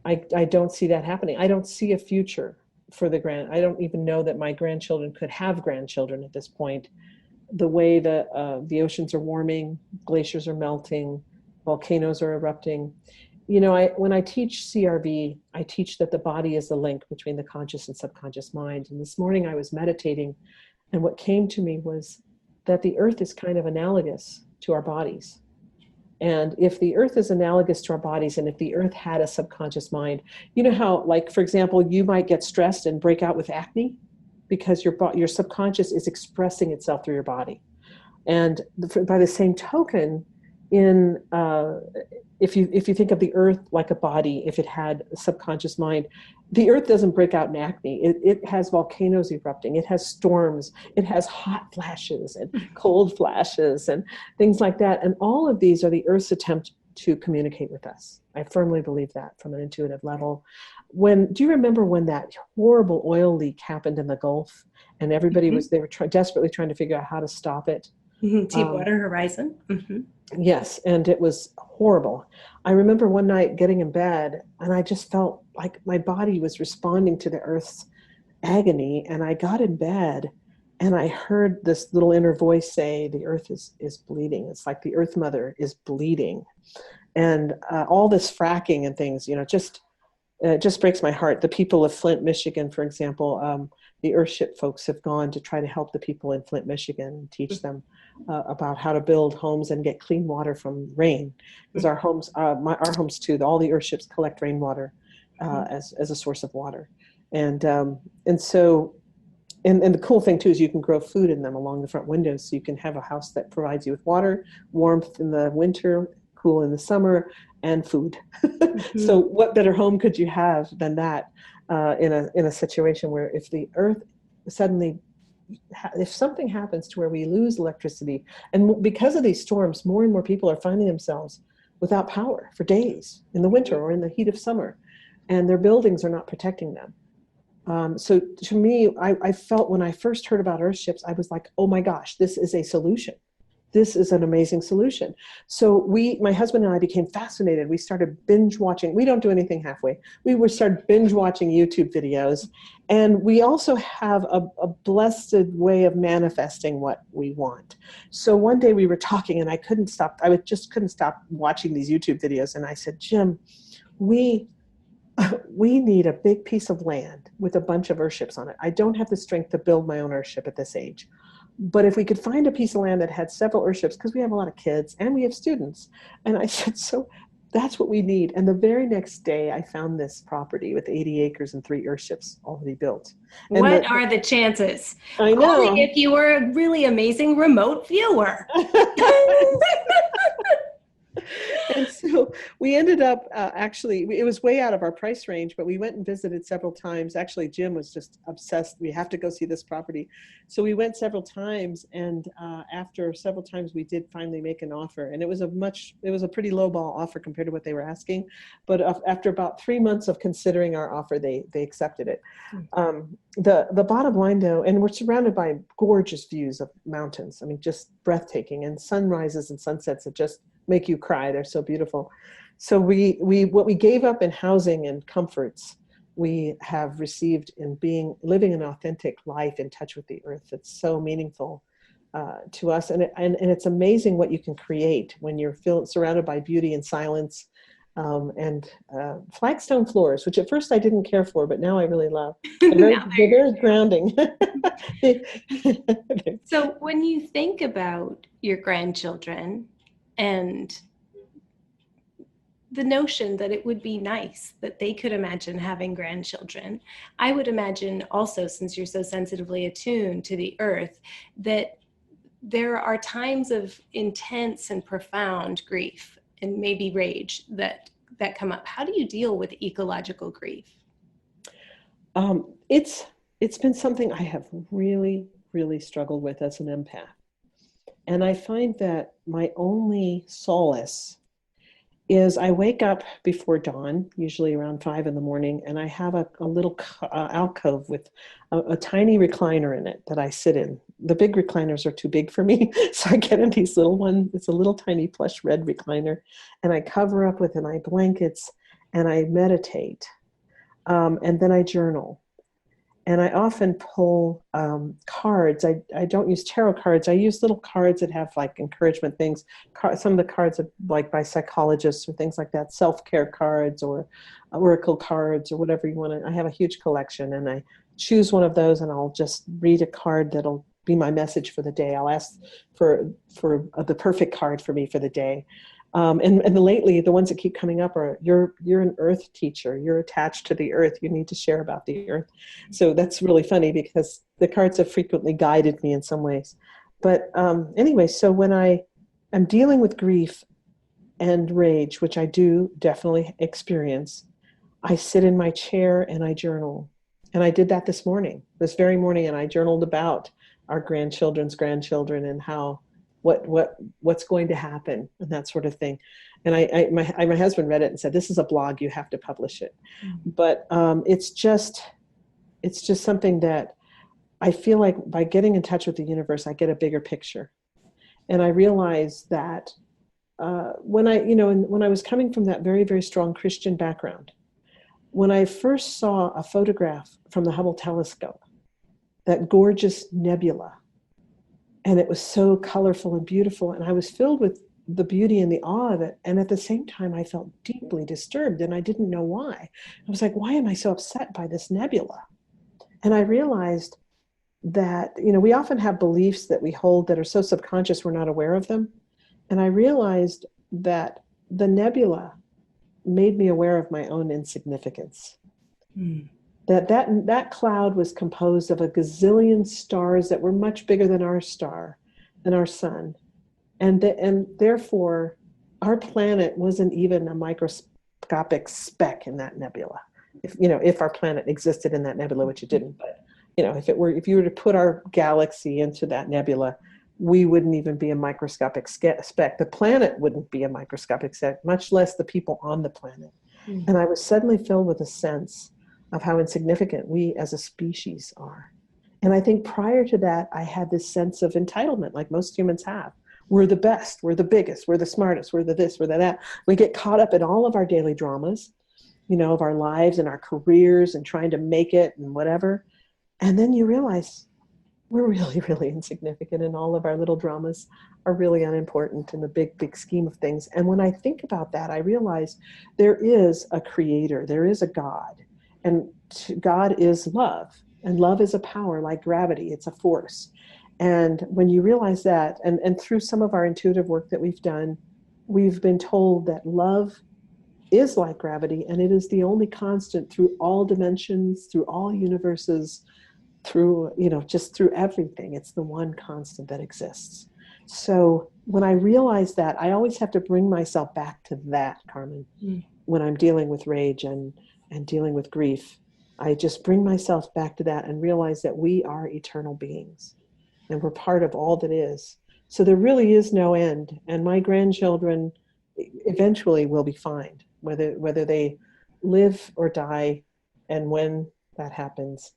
I don't see that happening. I don't see a future for I don't even know that my grandchildren could have grandchildren at this point. The way the oceans are warming, glaciers are melting, volcanoes are erupting. When I teach CRB, I teach that the body is the link between the conscious and subconscious mind. And this morning I was meditating, and what came to me was that the earth is kind of analogous to our bodies. And if the earth is analogous to our bodies, and if the earth had a subconscious mind, you know how, like, for example, you might get stressed and break out with acne because your subconscious is expressing itself through your body. And by the same token, if you think of the earth like a body, if it had a subconscious mind, the earth doesn't break out in acne. It has volcanoes erupting. It has storms. It has hot flashes and cold flashes and things like that. And all of these are the earth's attempt to communicate with us. I firmly believe that from an intuitive level. Do you remember when that horrible oil leak happened in the Gulf, and everybody they were desperately trying to figure out how to stop it? Deepwater Horizon. Mm-hmm. Yes, and it was horrible. I remember one night getting in bed, and I just felt like my body was responding to the earth's agony, and I got in bed, and I heard this little inner voice say, the earth is bleeding. It's like the earth mother is bleeding. And all this fracking and things, it just breaks my heart. The people of Flint, Michigan, for example, the Earthship folks have gone to try to help the people in Flint, Michigan, and teach them about how to build homes and get clean water from rain. Because our homes too, all the Earthships collect rainwater as a source of water. And so the cool thing too is you can grow food in them along the front windows, so you can have a house that provides you with water, warmth in the winter, cool in the summer, and food. So what better home could you have than that in a situation where if the earth suddenly, if something happens to where we lose electricity, and because of these storms, more and more people are finding themselves without power for days in the winter or in the heat of summer, and their buildings are not protecting them. So to me, I felt when I first heard about Earthships, I was like, oh my gosh, this is a solution. This is an amazing solution. So my husband and I became fascinated. We started binge watching. We don't do anything halfway. We started binge watching YouTube videos. And we also have a blessed way of manifesting what we want. So one day we were talking, and I couldn't stop. Just couldn't stop watching these YouTube videos. And I said, Jim, we need a big piece of land with a bunch of Earthships on it. I don't have the strength to build my own Earthship at this age. But if we could find a piece of land that had several Earthships, because we have a lot of kids and we have students. And I said, so that's what we need. And the very next day, I found this property with 80 acres and 3 Earthships already built. And what are the chances? I know. Only if you were a really amazing remote viewer. And so we ended up actually, it was way out of our price range, but we went and visited several times. Actually, Jim was just obsessed. We have to go see this property. So we went several times, and after several times, we did finally make an offer. And it was a pretty low ball offer compared to what they were asking. But after about 3 months of considering our offer, they accepted it. The bottom line though, and we're surrounded by gorgeous views of mountains. I mean, just breathtaking, and sunrises and sunsets that just make you cry. They're so beautiful. So what we gave up in housing and comforts, we have received in living an authentic life in touch with the earth. It's so meaningful to us, and it's amazing what you can create when you're surrounded by beauty and silence, and flagstone floors, which at first I didn't care for, but now I really love. Now They're very grounding. So when you think about your grandchildren and the notion that it would be nice that they could imagine having grandchildren, I would imagine also, since you're so sensitively attuned to the earth, that there are times of intense and profound grief and maybe rage that come up. How do you deal with ecological grief? It's been something I have really, really struggled with as an empath. And I find that my only solace is I wake up before dawn, usually around 5 in the morning, and I have a little alcove with a tiny recliner in it that I sit in. The big recliners are too big for me, so I get in these little ones. It's a little tiny plush red recliner, and I cover up with my blankets, and I meditate, and then I journal. And I often pull cards. I don't use tarot cards. I use little cards that have like encouragement things. Some of the cards are like by psychologists or things like that, self-care cards or oracle cards or whatever you want to. I have a huge collection, and I choose one of those, and I'll just read a card that'll be my message for the day. I'll ask for the perfect card for me for the day. And lately, the ones that keep coming up are, you're an earth teacher. You're attached to the earth. You need to share about the earth. So that's really funny because the cards have frequently guided me in some ways. But anyway, so when I am dealing with grief and rage, which I do definitely experience, I sit in my chair and I journal. And I did that this very morning, and I journaled about our grandchildren's grandchildren and how what's going to happen and that sort of thing. And my husband read it and said, "This is a blog, you have to publish it." Mm-hmm. But it's just something that I feel like by getting in touch with the universe, I get a bigger picture. And I realize that when I was coming from that very, very strong Christian background, when I first saw a photograph from the Hubble telescope, that gorgeous nebula, and it was so colorful and beautiful, and I was filled with the beauty and the awe of it. And at the same time, I felt deeply disturbed, and I didn't know why. I was like, why am I so upset by this nebula? And I realized that, we often have beliefs that we hold that are so subconscious we're not aware of them. And I realized that the nebula made me aware of my own insignificance. Mm. That cloud was composed of a gazillion stars that were much bigger than our star, than our sun. And therefore, our planet wasn't even a microscopic speck in that nebula. If our planet existed in that nebula, which it didn't, but if you were to put our galaxy into that nebula, we wouldn't even be a microscopic speck. The planet wouldn't be a microscopic speck, much less the people on the planet. Mm-hmm. And I was suddenly filled with a sense of how insignificant we as a species are. And I think prior to that, I had this sense of entitlement, like most humans have. We're the best, we're the biggest, we're the smartest, we're the this, we're the that. We get caught up in all of our daily dramas, of our lives and our careers and trying to make it and whatever. And then you realize we're really, really insignificant, and all of our little dramas are really unimportant in the big, big scheme of things. And when I think about that, I realize there is a creator, there is a God. And God is love, and love is a power like gravity. It's a force. And when you realize that, and through some of our intuitive work that we've done, we've been told that love is like gravity, and it is the only constant through all dimensions, through all universes, through, just through everything. It's the one constant that exists. So when I realize that, I always have to bring myself back to that, Carmen, when I'm dealing with rage and dealing with grief. I just bring myself back to that and realize that we are eternal beings and we're part of all that is. So there really is no end. And my grandchildren eventually will be fine, whether they live or die. And when that happens,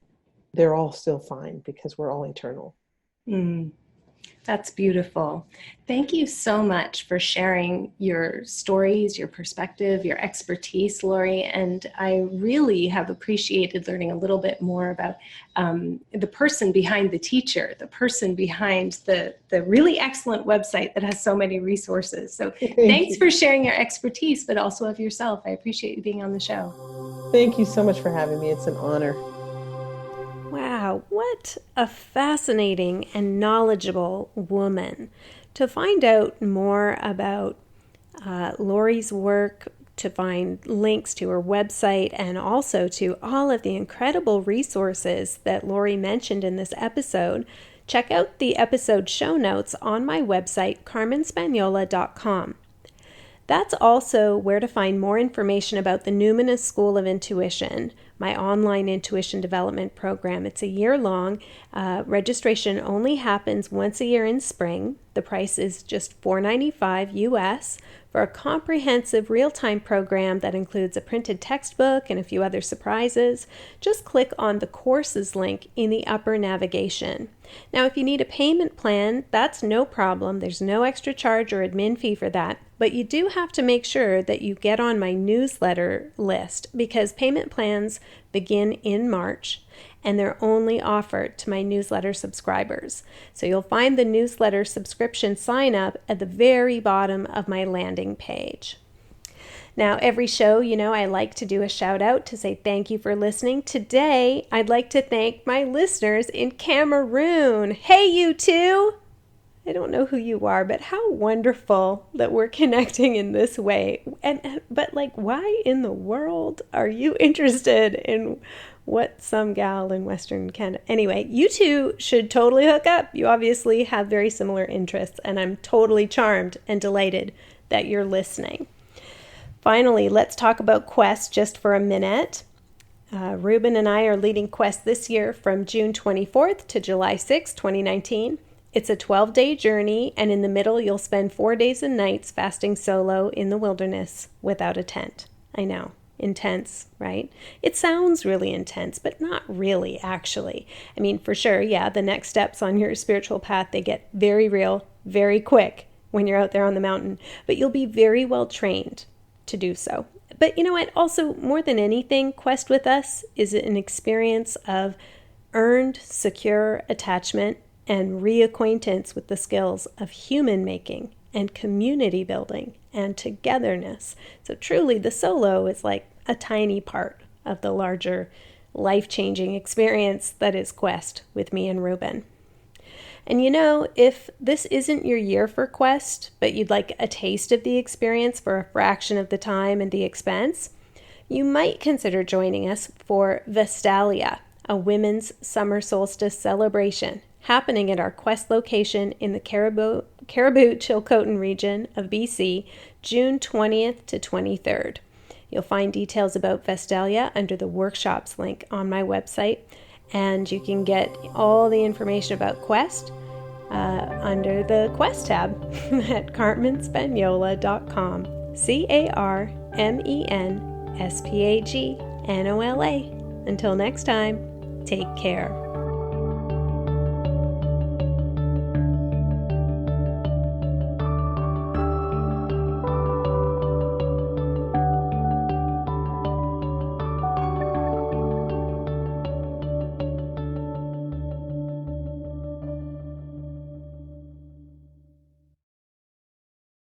they're all still fine because we're all eternal. Mm. That's beautiful. Thank you so much for sharing your stories, your perspective, your expertise, Lori. And I really have appreciated learning a little bit more about the person behind the teacher, the person behind the really excellent website that has so many resources. So thanks for sharing your expertise, but also of yourself. I appreciate you being on the show. Thank you so much for having me. It's an honor. Wow, what a fascinating and knowledgeable woman. To find out more about Lori's work, to find links to her website, and also to all of the incredible resources that Lori mentioned in this episode, check out the episode show notes on my website, carmenspagnola.com. That's also where to find more information about the Numinous School of Intuition, my online intuition development program. It's a year-long. Registration only happens once a year in spring. The price is just $4.95 US for a comprehensive real-time program that includes a printed textbook and a few other surprises. Just click on the courses link in the upper navigation. Now, if you need a payment plan, that's no problem. There's no extra charge or admin fee for that. But you do have to make sure that you get on my newsletter list, because payment plans begin in March and they're only offered to my newsletter subscribers. So you'll find the newsletter subscription sign up at the very bottom of my landing page. Now, every show, I like to do a shout out to say thank you for listening. Today, I'd like to thank my listeners in Cameroon. Hey, you two! I don't know who you are, but how wonderful that we're connecting in this way. But why in the world are you interested in what some gal in Western Canada? Anyway, you two should totally hook up. You obviously have very similar interests, and I'm totally charmed and delighted that you're listening. Finally, let's talk about Quest just for a minute. Ruben and I are leading Quest this year from June 24th to July 6th, 2019. It's a 12-day journey, and in the middle, you'll spend 4 days and nights fasting solo in the wilderness without a tent. I know, intense, right? It sounds really intense, but not really, actually. I mean, for sure, yeah, the next steps on your spiritual path, they get very real, very quick when you're out there on the mountain, but you'll be very well trained to do so. But you know what? Also, more than anything, Quest with us is an experience of earned, secure attachment and reacquaintance with the skills of human making and community building and togetherness. So truly, the solo is like a tiny part of the larger life-changing experience that is Quest with me and Ruben. And if this isn't your year for Quest, but you'd like a taste of the experience for a fraction of the time and the expense, you might consider joining us for Vestalia, a women's summer solstice celebration happening at our Quest location in the Caribou-Chilcotin region of BC, June 20th to 23rd. You'll find details about Vestalia under the workshops link on my website, and you can get all the information about Quest under the Quest tab at carmenspagnola.com. CarmenSpagnola. Until next time, take care.